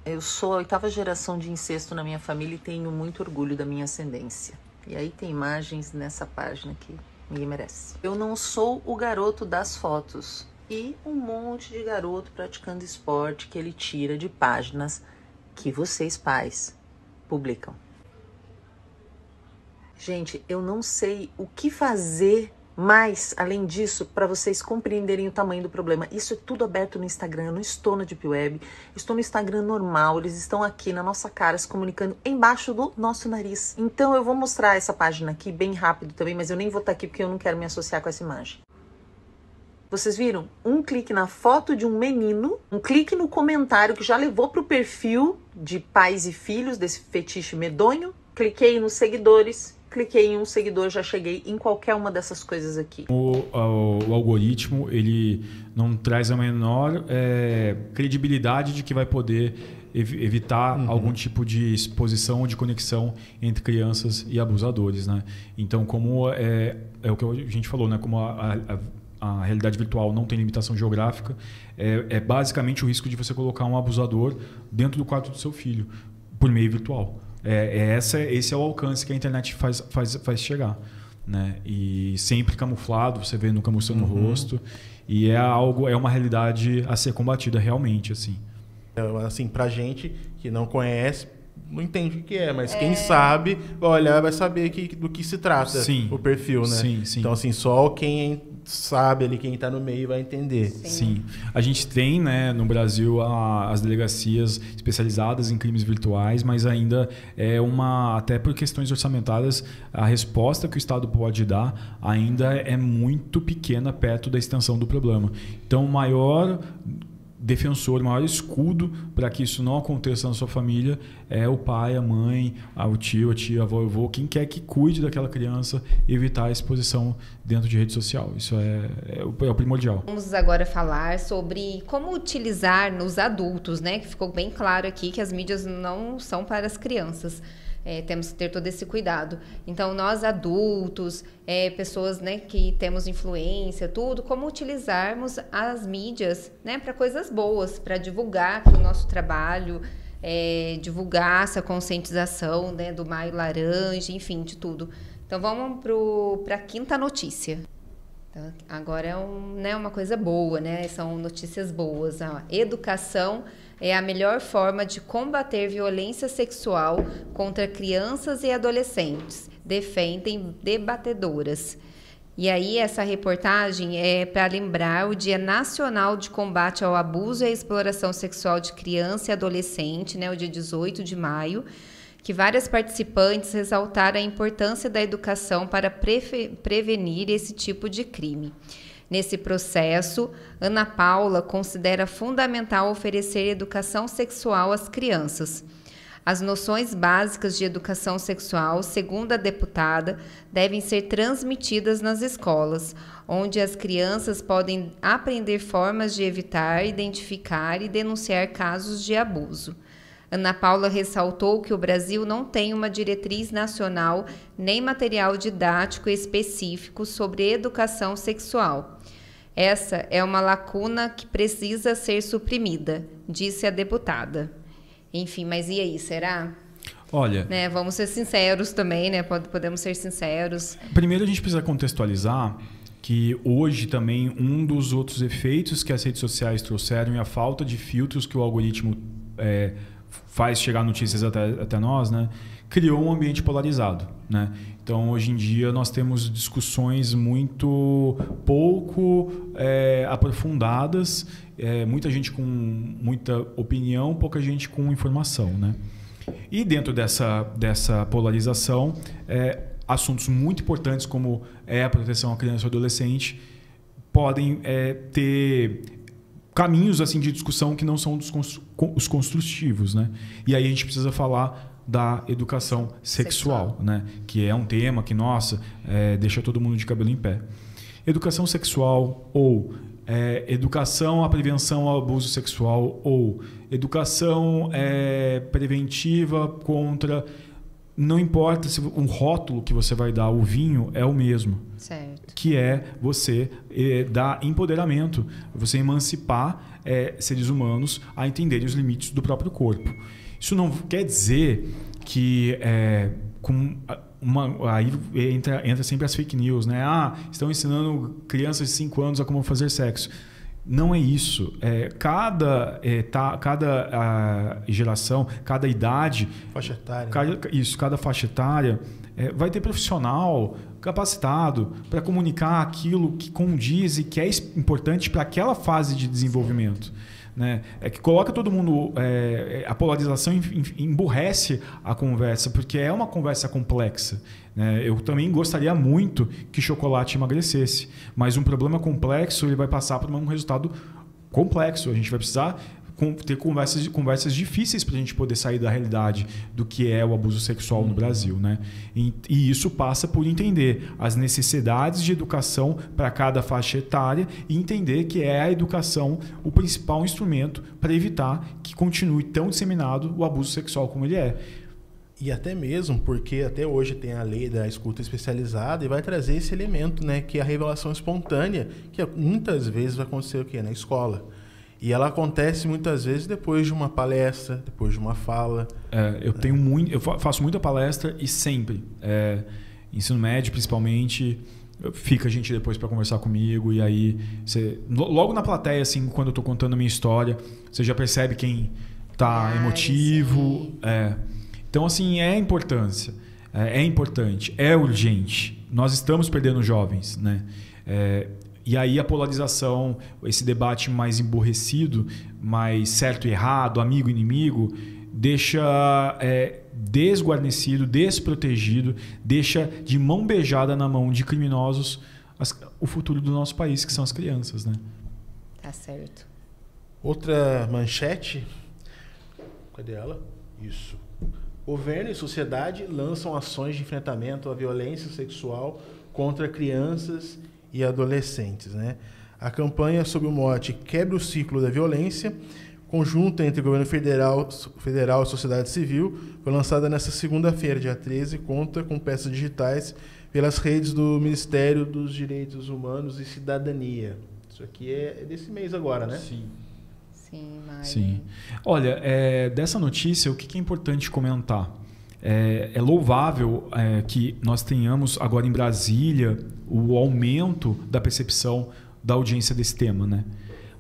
Eu sou a 8ª geração de incesto na minha família e tenho muito orgulho da minha ascendência. E aí tem imagens nessa página que ninguém merece. Eu não sou o garoto das fotos. E um monte de garoto praticando esporte que ele tira de páginas que vocês, pais, publicam. Gente, eu não sei o que fazer mais, além disso, para vocês compreenderem o tamanho do problema. Isso é tudo aberto no Instagram, eu não estou na Deep Web, estou no Instagram normal, eles estão aqui na nossa cara se comunicando embaixo do nosso nariz. Então eu vou mostrar essa página aqui bem rápido também, mas eu nem vou estar aqui porque eu não quero me associar com essa imagem. Vocês viram? Um clique na foto de um menino, um clique no comentário que já levou para o perfil de pais e filhos desse fetiche medonho. Cliquei nos seguidores, cliquei em um seguidor, já cheguei em qualquer uma dessas coisas aqui. O algoritmo, ele não traz a menor credibilidade de que vai poder evitar algum tipo de exposição ou de conexão entre crianças e abusadores, né? Então, como é o que a gente falou, né? Como a realidade virtual não tem limitação geográfica, é basicamente o risco de você colocar um abusador dentro do quarto do seu filho, por meio virtual. Esse é o alcance que a internet faz chegar, né? E sempre camuflado, você vê nunca mostrando o rosto, e é uma realidade a ser combatida realmente, assim. Assim, pra gente que não conhece, não entende o que é, mas quem sabe vai olhar, vai saber do que se trata. Sim. O perfil, né? Sim, sim. Então, assim, só quem sabe ali, quem está no meio vai entender. Sim. A gente tem, né, no Brasil as delegacias especializadas em crimes virtuais, mas ainda até por questões orçamentárias, a resposta que o Estado pode dar ainda é muito pequena perto da extensão do problema. Então, o maior defensor, o maior escudo para que isso não aconteça na sua família é o pai, a mãe, o tio, a tia, a avó, o avô, quem quer que cuide daquela criança, evitar a exposição dentro de rede social. Isso é o primordial. Vamos agora falar sobre como utilizar nos adultos, né? Que ficou bem claro aqui que as mídias não são para as crianças. Temos que ter todo esse cuidado. Então, nós adultos, pessoas, né, que temos influência, tudo, como utilizarmos as mídias, né, para coisas boas, para divulgar o nosso trabalho, divulgar essa conscientização, né, do Maio Laranja, enfim, de tudo. Então, vamos para a quinta notícia. Então, agora é uma coisa boa, né? São notícias boas. A educação é a melhor forma de combater violência sexual contra crianças e adolescentes, defendem debatedoras. E aí essa reportagem é para lembrar o Dia Nacional de Combate ao Abuso e à Exploração Sexual de Criança e Adolescente, né? O dia 18 de maio, que várias participantes ressaltaram a importância da educação para prevenir esse tipo de crime. Nesse processo, Ana Paula considera fundamental oferecer educação sexual às crianças. As noções básicas de educação sexual, segundo a deputada, devem ser transmitidas nas escolas, onde as crianças podem aprender formas de evitar, identificar e denunciar casos de abuso. Ana Paula ressaltou que o Brasil não tem uma diretriz nacional nem material didático específico sobre educação sexual. Essa é uma lacuna que precisa ser suprimida, disse a deputada. Enfim, mas e aí, será? Olha... Né, vamos ser sinceros também, né? Podemos ser sinceros. Primeiro a gente precisa contextualizar que hoje também um dos outros efeitos que as redes sociais trouxeram é a falta de filtros que o algoritmo faz chegar notícias até nós, né? Criou um ambiente polarizado, né? Então, hoje em dia, nós temos discussões muito pouco aprofundadas, muita gente com muita opinião, pouca gente com informação, né? E dentro dessa polarização, assuntos muito importantes como a proteção à criança e ao adolescente podem ter caminhos assim de discussão que não são os construtivos, né? E aí a gente precisa falar da educação sexual, né? Que é um tema que, nossa, deixa todo mundo de cabelo em pé. Educação sexual ou educação à prevenção ao abuso sexual ou educação preventiva contra... Não importa se o rótulo que você vai dar, o vinho é o mesmo. Certo. Que é você dar empoderamento, você emancipar seres humanos a entenderem os limites do próprio corpo. Isso não quer dizer que aí entra sempre as fake news, né? Estão ensinando crianças de 5 anos a como fazer sexo. Não é isso. Cada geração, cada idade... Faixa etária. Cada faixa etária vai ter profissional capacitado para comunicar aquilo que condiz e que é importante para aquela fase de desenvolvimento. Né? Que coloca todo mundo... a polarização emburrece a conversa, porque é uma conversa complexa. Né? Eu também gostaria muito que chocolate emagrecesse, mas um problema complexo ele vai passar por um resultado complexo. A gente vai precisar ter conversas difíceis para a gente poder sair da realidade do que é o abuso sexual no Brasil, né? E isso passa por entender as necessidades de educação para cada faixa etária e entender que é a educação o principal instrumento para evitar que continue tão disseminado o abuso sexual como ele é. E até mesmo porque até hoje tem a lei da escuta especializada e vai trazer esse elemento, né, que é a revelação espontânea, que muitas vezes vai acontecer o quê? Na escola. E ela acontece muitas vezes depois de uma palestra, depois de uma fala. Eu faço muita palestra e sempre, ensino médio principalmente, fica a gente depois para conversar comigo e aí logo na plateia, assim, quando eu estou contando a minha história, você já percebe quem está emotivo. Então, assim, é importância, é importante, é urgente. Nós estamos perdendo jovens, né? E aí a polarização, esse debate mais emborrecido, mais certo e errado, amigo e inimigo, deixa desguarnecido, desprotegido, deixa de mão beijada na mão de criminosos o futuro do nosso país, que são as crianças, né? Tá certo. Outra manchete. Cadê ela? Isso. Governo e sociedade lançam ações de enfrentamento à violência sexual contra crianças e adolescentes, né? A campanha sob o mote Quebre o Ciclo da Violência, conjunta entre o governo federal e sociedade civil, foi lançada nesta segunda-feira, dia 13, conta com peças digitais pelas redes do Ministério dos Direitos Humanos e Cidadania. Isso aqui é desse mês agora, né? Sim. Sim, Mário. Sim. Olha, dessa notícia, o que é importante comentar? É louvável que nós tenhamos agora em Brasília o aumento da percepção da audiência desse tema, né?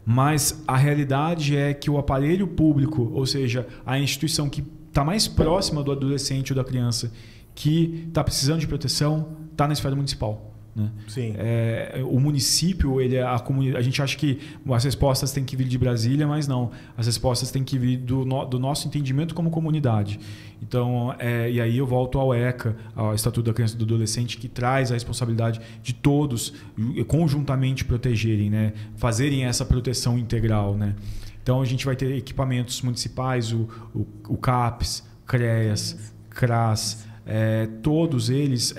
Mas a realidade é que o aparelho público, ou seja, a instituição que está mais próxima do adolescente ou da criança que está precisando de proteção, está na esfera municipal. Né? Sim. O município, a gente acha que as respostas têm que vir de Brasília, mas não. As respostas têm que vir do nosso entendimento como comunidade. Então, e aí eu volto ao ECA, ao Estatuto da Criança e do Adolescente, que traz a responsabilidade de todos conjuntamente protegerem, né? Fazerem essa proteção integral. Né? Então, a gente vai ter equipamentos municipais, o CAPES, CREAS, CRAS, todos eles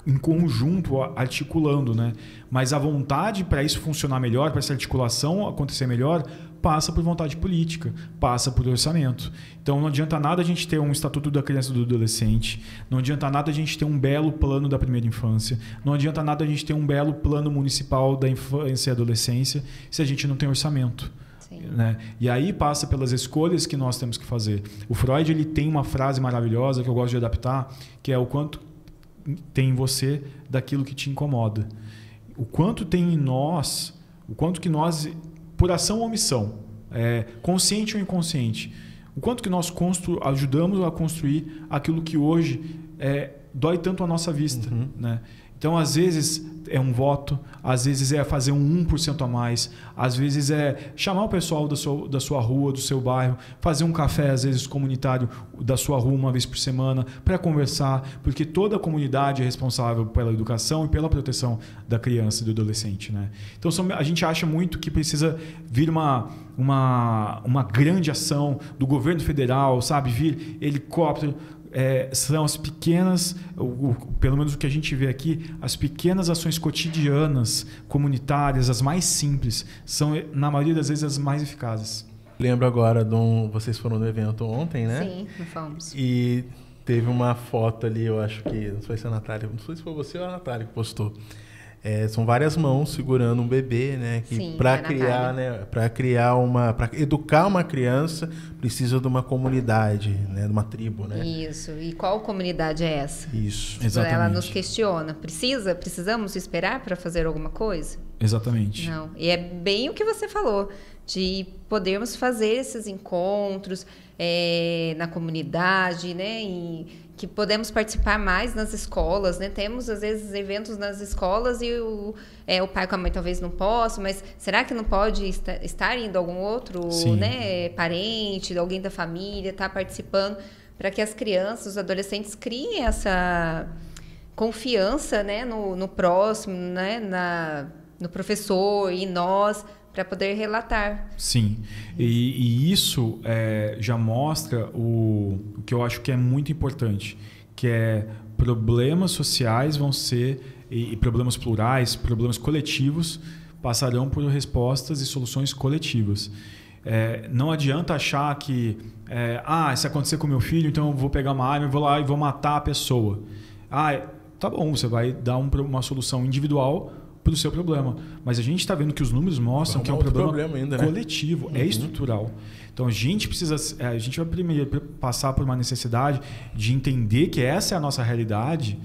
em conjunto, articulando, né? Mas a vontade para isso funcionar melhor, para essa articulação acontecer melhor, passa por vontade política, passa por orçamento. Então não adianta nada a gente ter um Estatuto da Criança e do Adolescente, não adianta nada a gente ter um belo plano da primeira infância, não adianta nada a gente ter um belo plano municipal da infância e adolescência se a gente não tem orçamento. Né? E aí passa pelas escolhas que nós temos que fazer. O Freud ele tem uma frase maravilhosa que eu gosto de adaptar, que é o quanto tem em você daquilo que te incomoda. O quanto tem em nós, o quanto que nós, por ação ou omissão, consciente ou inconsciente, o quanto que nós ajudamos a construir aquilo que hoje dói tanto à nossa vista. Né? Então, às vezes, é um voto, às vezes é fazer um 1% a mais, às vezes é chamar o pessoal da sua rua, do seu bairro, fazer um café, às vezes, comunitário da sua rua uma vez por semana, para conversar, porque toda a comunidade é responsável pela educação e pela proteção da criança e do adolescente. Né? Então, a gente acha muito que precisa vir uma grande ação do governo federal, sabe? Vir helicóptero. São as pequenas, pelo menos o que a gente vê aqui, as pequenas ações cotidianas, comunitárias, as mais simples, são, na maioria das vezes, as mais eficazes. Lembro agora vocês foram no evento ontem, né? Sim, fomos. E teve uma foto ali, eu acho que, não sei se a Natália, não sei se foi você ou a Natália que postou. São várias mãos segurando um bebê, né? Que para criar, né? Para educar uma criança precisa de uma comunidade, né? De uma tribo, né? Isso. E qual comunidade é essa? Isso. Exatamente. Ela nos questiona. Precisamos esperar para fazer alguma coisa? Exatamente. Não. E é bem o que você falou, de podermos fazer esses encontros na comunidade, né? E que podemos participar mais nas escolas, né? Temos, às vezes, eventos nas escolas e o pai com a mãe talvez não possa, mas será que não pode estar indo algum outro, né, parente, alguém da família, estar participando, para que as crianças, os adolescentes criem essa confiança, né, no próximo, né, no professor e nós, para poder relatar. Sim, e isso já mostra o que eu acho que é muito importante, que problemas sociais vão ser, e problemas plurais, problemas coletivos, passarão por respostas e soluções coletivas. Não adianta achar que, se acontecer com meu filho, então eu vou pegar uma arma, eu vou lá e vou matar a pessoa. Tá bom, você vai dar uma solução individual para o seu problema. Mas a gente está vendo que os números mostram que é um problema ainda, coletivo, né? Estrutural. Então a gente vai primeiro passar por uma necessidade de entender que essa é a nossa realidade,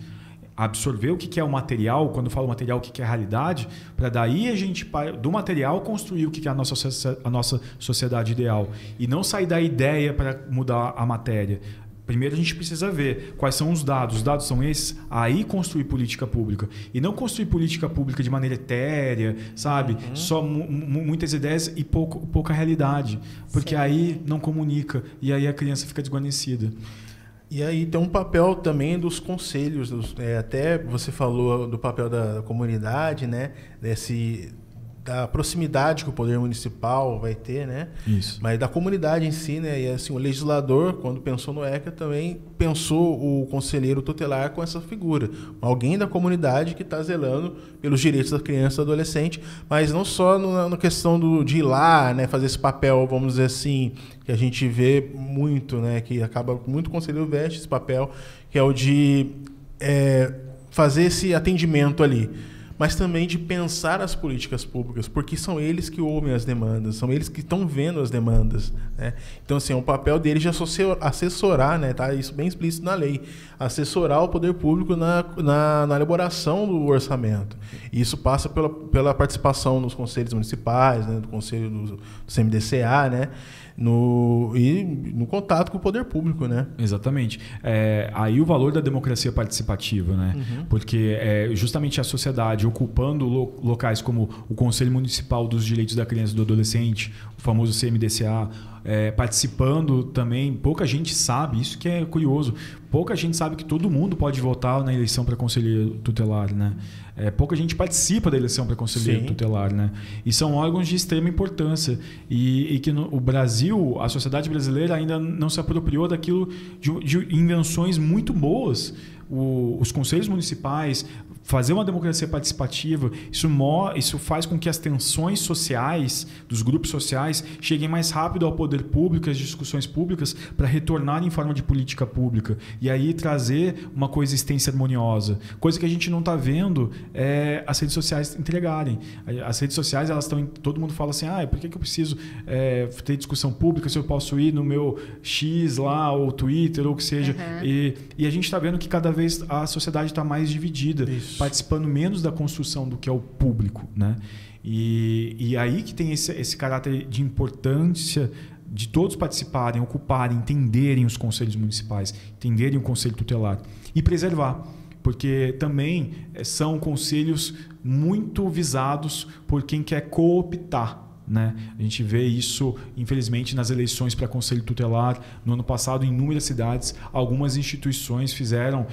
absorver o que é o material, quando eu falo material, o que é a realidade, para daí a gente, do material, construir o que é a nossa sociedade ideal. E não sair da ideia para mudar a matéria. Primeiro a gente precisa ver quais são os dados são esses, aí construir política pública. E não construir política pública de maneira etérea, sabe? Só muitas ideias e pouca realidade. Porque aí não comunica e aí a criança fica desguarnecida. E aí tem um papel também dos conselhos, até você falou do papel da comunidade, né? Da proximidade que o poder municipal vai ter, né? Isso. Mas da comunidade em si, né? E assim, o legislador, quando pensou no ECA, também pensou o conselheiro tutelar com essa figura. Alguém da comunidade que está zelando pelos direitos da criança e do adolescente, mas não só na questão de ir lá, né? Fazer esse papel, vamos dizer assim, que a gente vê muito, né? Que acaba muito conselheiro veste esse papel, que é o de fazer esse atendimento ali. mas também de pensar as políticas públicas, porque são eles que ouvem as demandas, são eles que estão vendo as demandas, né? Então, assim, é um papel deles de assessorar, né? Tá isso bem explícito na lei, assessorar o poder público na elaboração do orçamento. E isso passa pela participação nos conselhos municipais, né? Do conselho do CMDCA, né? No contato com o poder público, né? Exatamente. Aí o valor da democracia participativa, né? Porque justamente a sociedade ocupando locais como o Conselho Municipal dos Direitos da Criança e do Adolescente, o famoso CMDCA, participando também, pouca gente sabe, isso que é curioso, pouca gente sabe que todo mundo pode votar na eleição para conselheiro tutelar, né? Pouca gente participa da eleição para conselheiro tutelar, né? E são órgãos de extrema importância e que o Brasil, a sociedade brasileira ainda não se apropriou daquilo de invenções muito boas. Os conselhos municipais, fazer uma democracia participativa, isso faz com que as tensões sociais, dos grupos sociais, cheguem mais rápido ao poder público, às discussões públicas, para retornar em forma de política pública. E aí trazer uma coexistência harmoniosa. Coisa que a gente não está vendo as redes sociais entregarem. As redes sociais, elas estão. Todo mundo fala assim, por que eu preciso ter discussão pública se eu posso ir no meu X lá, ou Twitter, ou o que seja. E a gente está vendo que cada vez a sociedade está mais dividida. Isso. Participando menos da construção do que é o público, né? E aí que tem esse caráter de importância de todos participarem, ocuparem, entenderem os conselhos municipais, entenderem o conselho tutelar e preservar, porque também são conselhos muito visados por quem quer cooptar, né? A gente vê isso, infelizmente, nas eleições para Conselho Tutelar. No ano passado, em inúmeras cidades, algumas instituições fizeram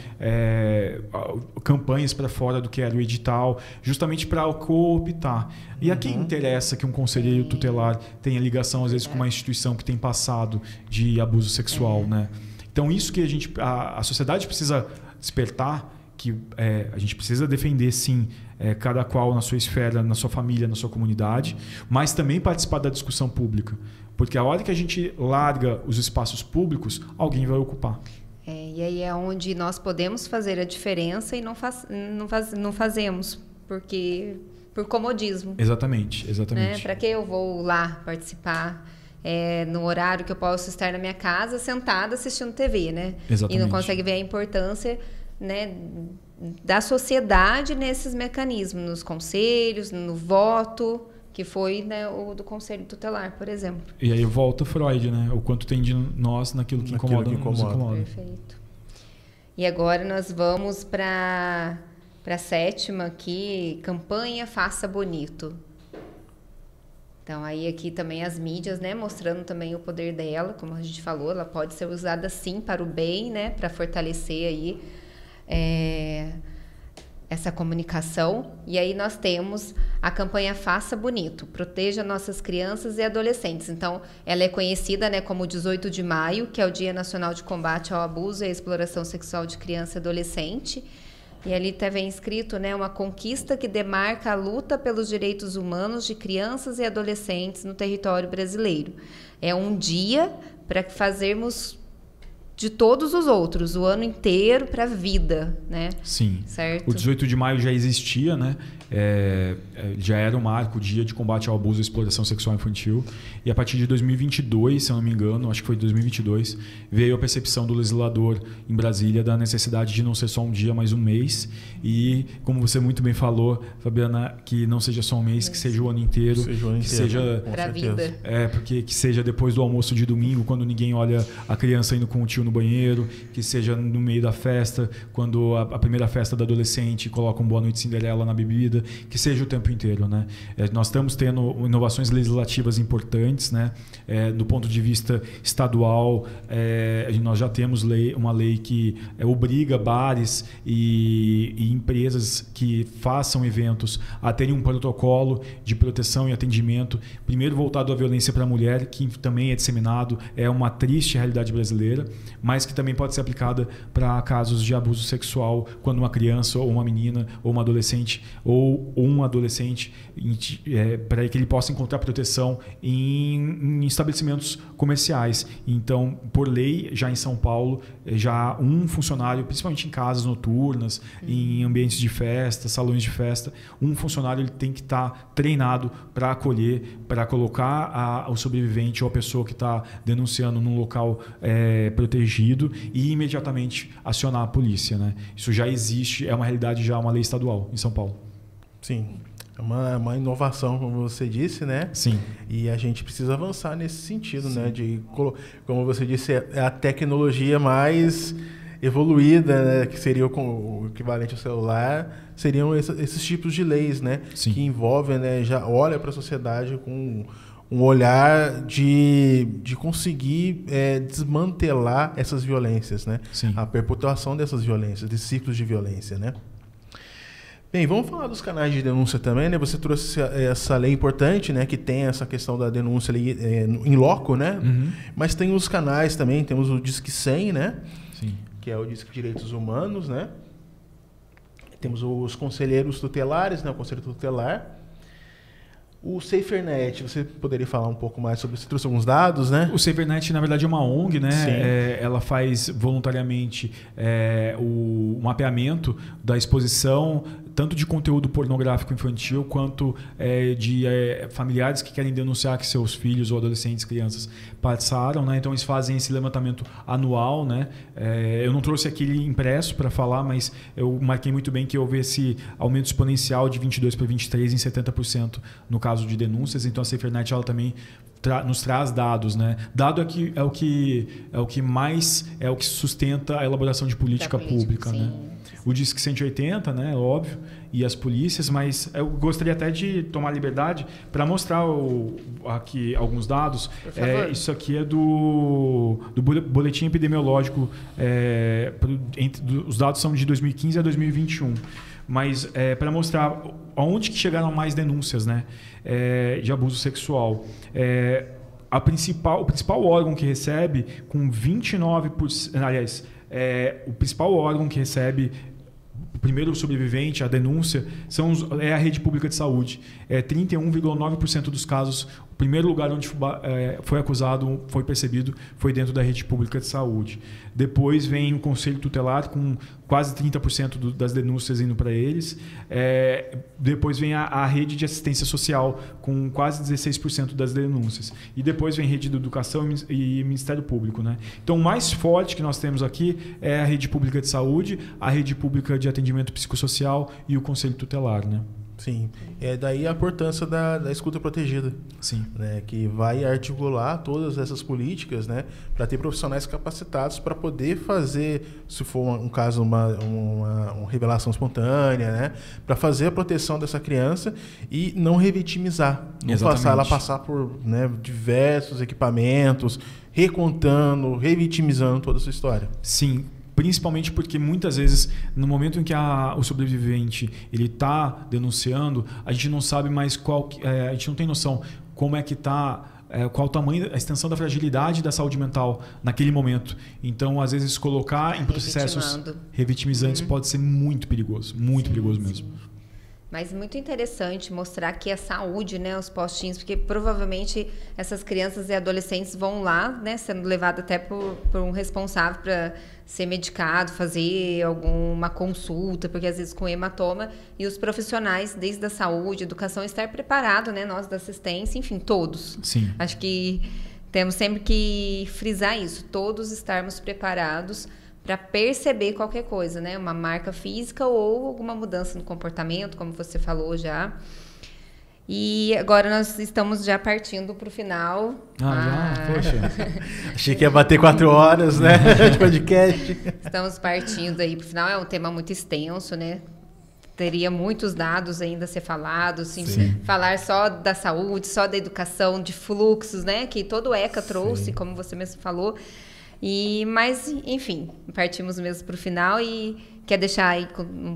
campanhas para fora do que era o edital, justamente para cooptar. E a quem interessa que um conselheiro tutelar tenha ligação, às vezes, com uma instituição que tem passado de abuso sexual, né? Então, isso que a sociedade precisa despertar, que a gente precisa defender, sim, cada qual na sua esfera, na sua família, na sua comunidade, mas também participar da discussão pública. Porque a hora que a gente larga os espaços públicos, alguém vai ocupar. E aí é onde nós podemos fazer a diferença e não fazemos, porque por comodismo. Exatamente, exatamente. Para que eu vou lá participar no horário que eu posso estar na minha casa, sentada assistindo TV, né? Exatamente. E não consegue ver a importância, né, da sociedade nesses mecanismos, nos conselhos, no voto, que foi, né, o do Conselho Tutelar, por exemplo. E aí volta Freud, né? O quanto tem de nós naquilo que incomoda. Perfeito. E agora nós vamos para a sétima aqui, campanha Faça Bonito. Então, aí aqui também as mídias, né, mostrando também o poder dela, como a gente falou, ela pode ser usada sim para o bem, né, para fortalecer aí essa comunicação. E aí nós temos a campanha Faça Bonito, proteja nossas crianças e adolescentes. Então, ela é conhecida, né, como 18 de maio, que é o Dia Nacional de Combate ao Abuso e à Exploração Sexual de Criança e Adolescente. E ali também escrito, né, uma conquista que demarca a luta pelos direitos humanos de crianças e adolescentes no território brasileiro. É um dia para fazermos de todos os outros, o ano inteiro para a vida, né? Sim. Certo? O 18 de maio já existia, né? Já era um marco, o Dia de Combate ao Abuso e Exploração Sexual Infantil. E a partir de 2022, se eu não me engano, acho que foi 2022, veio a percepção do legislador em Brasília da necessidade de não ser só um dia, mas um mês. E, como você muito bem falou, Fabiana, que não seja só um mês, que seja o ano inteiro. Que seja para a vida. Porque que seja depois do almoço de domingo, quando ninguém olha a criança indo com o tio no banheiro, que seja no meio da festa, quando a primeira festa da adolescente coloca um Boa Noite Cinderela na bebida, que seja o tempo inteiro, né? Nós estamos tendo inovações legislativas importantes, né? Do ponto de vista estadual, nós já temos uma lei que obriga bares e empresas que façam eventos a terem um protocolo de proteção e atendimento, primeiro voltado à violência para a mulher, que também é disseminado, é uma triste realidade brasileira, mas que também pode ser aplicada para casos de abuso sexual, quando uma criança ou uma menina ou uma adolescente ou um adolescente, para que ele possa encontrar proteção em estabelecimentos comerciais. Então, por lei, já em São Paulo, já um funcionário, principalmente em casas noturnas, em ambientes de festa, salões de festa, um funcionário ele tem que estar treinado para acolher, para colocar o sobrevivente ou a pessoa que está denunciando num local protegido e imediatamente acionar a polícia, né? Isso já existe, é uma realidade já, uma lei estadual em São Paulo. Sim, é uma inovação, como você disse, né? Sim. E a gente precisa avançar nesse sentido, né? Como você disse, é a tecnologia mais evoluída, né? Que seria o equivalente ao celular, seriam esses tipos de leis, né? Sim. Que envolvem, né? Já olha para a sociedade com um olhar de conseguir desmantelar essas violências, né? Sim. A perpetuação dessas violências, desses ciclos de violência, né? Bem, vamos falar dos canais de denúncia também, né? Você trouxe essa lei importante, né? Que tem essa questão da denúncia ali, em loco, né? Uhum. Mas tem os canais também, temos o Disque 100, né? Sim. Que é o Disque Direitos Humanos, né? Temos os conselheiros tutelares, né? O Conselho Tutelar. O SaferNet, você poderia falar um pouco mais sobre isso? Você trouxe alguns dados, né? O SaferNet, na verdade, é uma ONG, né? Ela faz voluntariamente o mapeamento da exposição, tanto de conteúdo pornográfico infantil, quanto de familiares que querem denunciar que seus filhos ou adolescentes, crianças, passaram, né? Então, eles fazem esse levantamento anual, né? Eu não trouxe aquele impresso para falar, mas eu marquei muito bem que houve esse aumento exponencial de 22 para 23 em 70% no caso de denúncias. Então, a SaferNet ela também nos traz dados, né? Dado é o que mais sustenta a elaboração de política pública, né? O Disque 180, né? Óbvio, e as polícias, mas eu gostaria até de tomar liberdade para mostrar aqui alguns dados. Isso aqui é do boletim epidemiológico. Os dados são de 2015 a 2021. Mas para mostrar aonde que chegaram mais denúncias, né, de abuso sexual. O principal órgão que recebe, com 29%... Aliás, o principal órgão que recebe o primeiro sobrevivente, a denúncia, é a rede pública de saúde. 31,9% dos casos, o primeiro lugar onde foi acusado, foi percebido, foi dentro da rede pública de saúde. Depois vem o Conselho Tutelar, com quase 30% das denúncias indo para eles. Depois vem a rede de assistência social, com quase 16% das denúncias. E depois vem a rede de educação e Ministério Público, né? Então, o mais forte que nós temos aqui é a rede pública de saúde, a rede pública de atendimento psicossocial e o Conselho Tutelar, né? Sim, daí a importância da escuta protegida. Sim. Né, que vai articular todas essas políticas, né, para ter profissionais capacitados para poder fazer, se for um caso, uma revelação espontânea, né, para fazer a proteção dessa criança e não revitimizar. Não passar ela passar por, né, diversos equipamentos, recontando, revitimizando toda a sua história. Sim. Principalmente porque muitas vezes, no momento em que o sobrevivente ele está denunciando, a gente não sabe mais a gente não tem noção como é que está, qual o tamanho, a extensão da fragilidade da saúde mental naquele momento. Então, às vezes, colocar em processos revitimizantes pode ser muito perigoso mesmo. Mas muito interessante mostrar que a saúde, né, os postinhos, porque provavelmente essas crianças e adolescentes vão lá, né, sendo levadas até por um responsável para ser medicado, fazer alguma consulta, porque às vezes com hematoma, e os profissionais, desde a saúde, educação, estar preparado, né, nós da assistência, enfim, todos. Sim. Acho que temos sempre que frisar isso, todos estarmos preparados para perceber qualquer coisa, né? Uma marca física ou alguma mudança no comportamento, como você falou já. E agora nós estamos já partindo para o final. Poxa. Achei que ia bater 4 horas, né? De podcast. Estamos partindo aí para o final. É um tema muito extenso, né? Teria muitos dados ainda a ser falados. Assim, falar só da saúde, só da educação, de fluxos, né? Que todo o ECA trouxe, como você mesmo falou. Mas, enfim, partimos mesmo para o final e quer deixar aí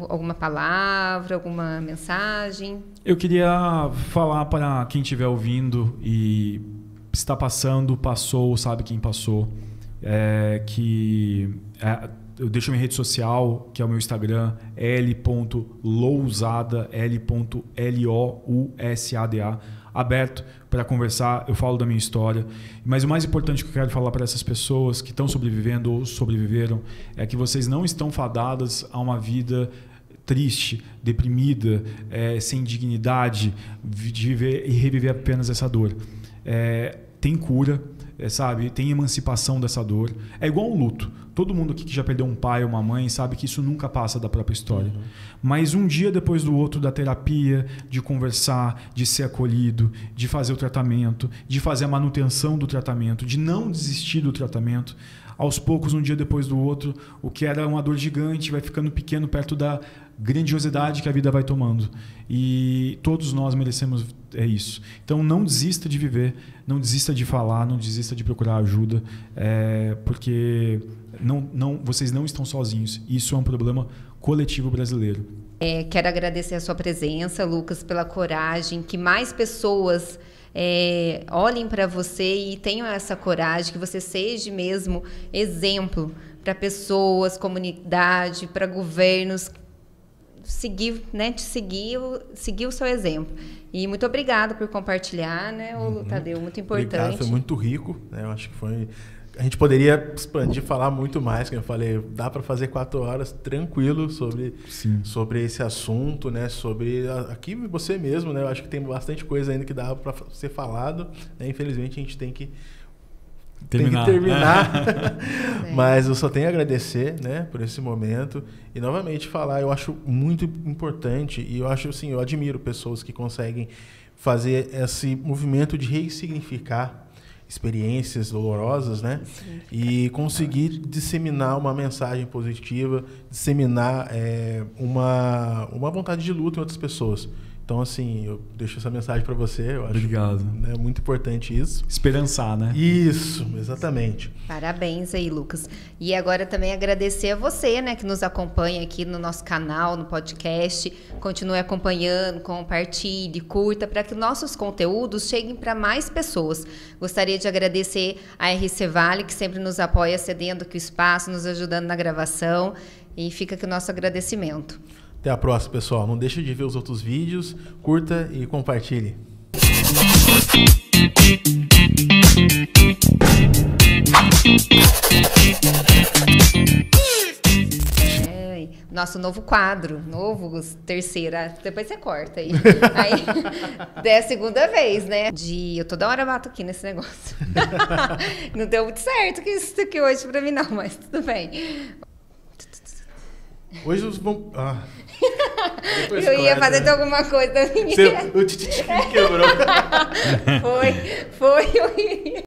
alguma palavra, alguma mensagem? Eu queria falar para quem estiver ouvindo e está passando, passou, sabe quem passou. Eu deixo minha rede social, que é o meu Instagram, l.lousada, L.Lousada, aberto para conversar. Eu falo da minha história. Mas o mais importante que eu quero falar para essas pessoas que estão sobrevivendo ou sobreviveram é que vocês não estão fadadas a uma vida triste, deprimida, sem dignidade, de viver e reviver apenas essa dor. Tem cura, sabe? Tem emancipação dessa dor. É igual um luto. Todo mundo aqui que já perdeu um pai ou uma mãe sabe que isso nunca passa da própria história. Uhum. Mas um dia depois do outro, da terapia, de conversar, de ser acolhido, de fazer o tratamento, de fazer a manutenção do tratamento, de não desistir do tratamento, aos poucos, um dia depois do outro, o que era uma dor gigante vai ficando pequeno perto da grandiosidade que a vida vai tomando. E todos nós merecemos isso. Então não desista de viver, não desista de falar, não desista de procurar ajuda, porque vocês não estão sozinhos. Isso é um problema coletivo brasileiro. Quero agradecer a sua presença, Lucas, pela coragem, que mais pessoas olhem para você e tenham essa coragem, que você seja mesmo exemplo para pessoas, comunidade, para governos, seguir o seu exemplo. E muito obrigada por compartilhar, né, Tadeu? Muito importante. Obrigado, foi muito rico, né? Eu acho que foi... A gente poderia expandir, falar muito mais, como eu falei, dá para fazer 4 horas tranquilo sobre esse assunto, né? Sobre aqui você mesmo, né? Eu acho que tem bastante coisa ainda que dá para ser falado, né? Infelizmente a gente tem que terminar. Mas eu só tenho a agradecer, né, por esse momento e novamente falar, eu acho muito importante e eu acho assim, eu admiro pessoas que conseguem fazer esse movimento de ressignificar experiências dolorosas, né? E conseguir disseminar uma mensagem positiva, disseminar uma vontade de luta em outras pessoas. Então, assim, eu deixo essa mensagem para você. Eu acho, obrigado. É muito importante isso. Esperançar, né? Isso, exatamente. Parabéns aí, Lucas. E agora também agradecer a você, né, que nos acompanha aqui no nosso canal, no podcast. Continue acompanhando, compartilhe, curta, para que nossos conteúdos cheguem para mais pessoas. Gostaria de agradecer a RC Vale, que sempre nos apoia, cedendo aqui o espaço, nos ajudando na gravação. E fica aqui o nosso agradecimento. Até a próxima, pessoal. Não deixe de ver os outros vídeos, curta e compartilhe. Nosso novo quadro, terceira, depois você corta aí. É a segunda vez, né? Eu toda hora bato aqui nesse negócio. Não deu muito certo isso aqui hoje pra mim não, mas tudo bem. Hoje vamos... Eu ia fazer de alguma coisa. O titi quebrou. Foi.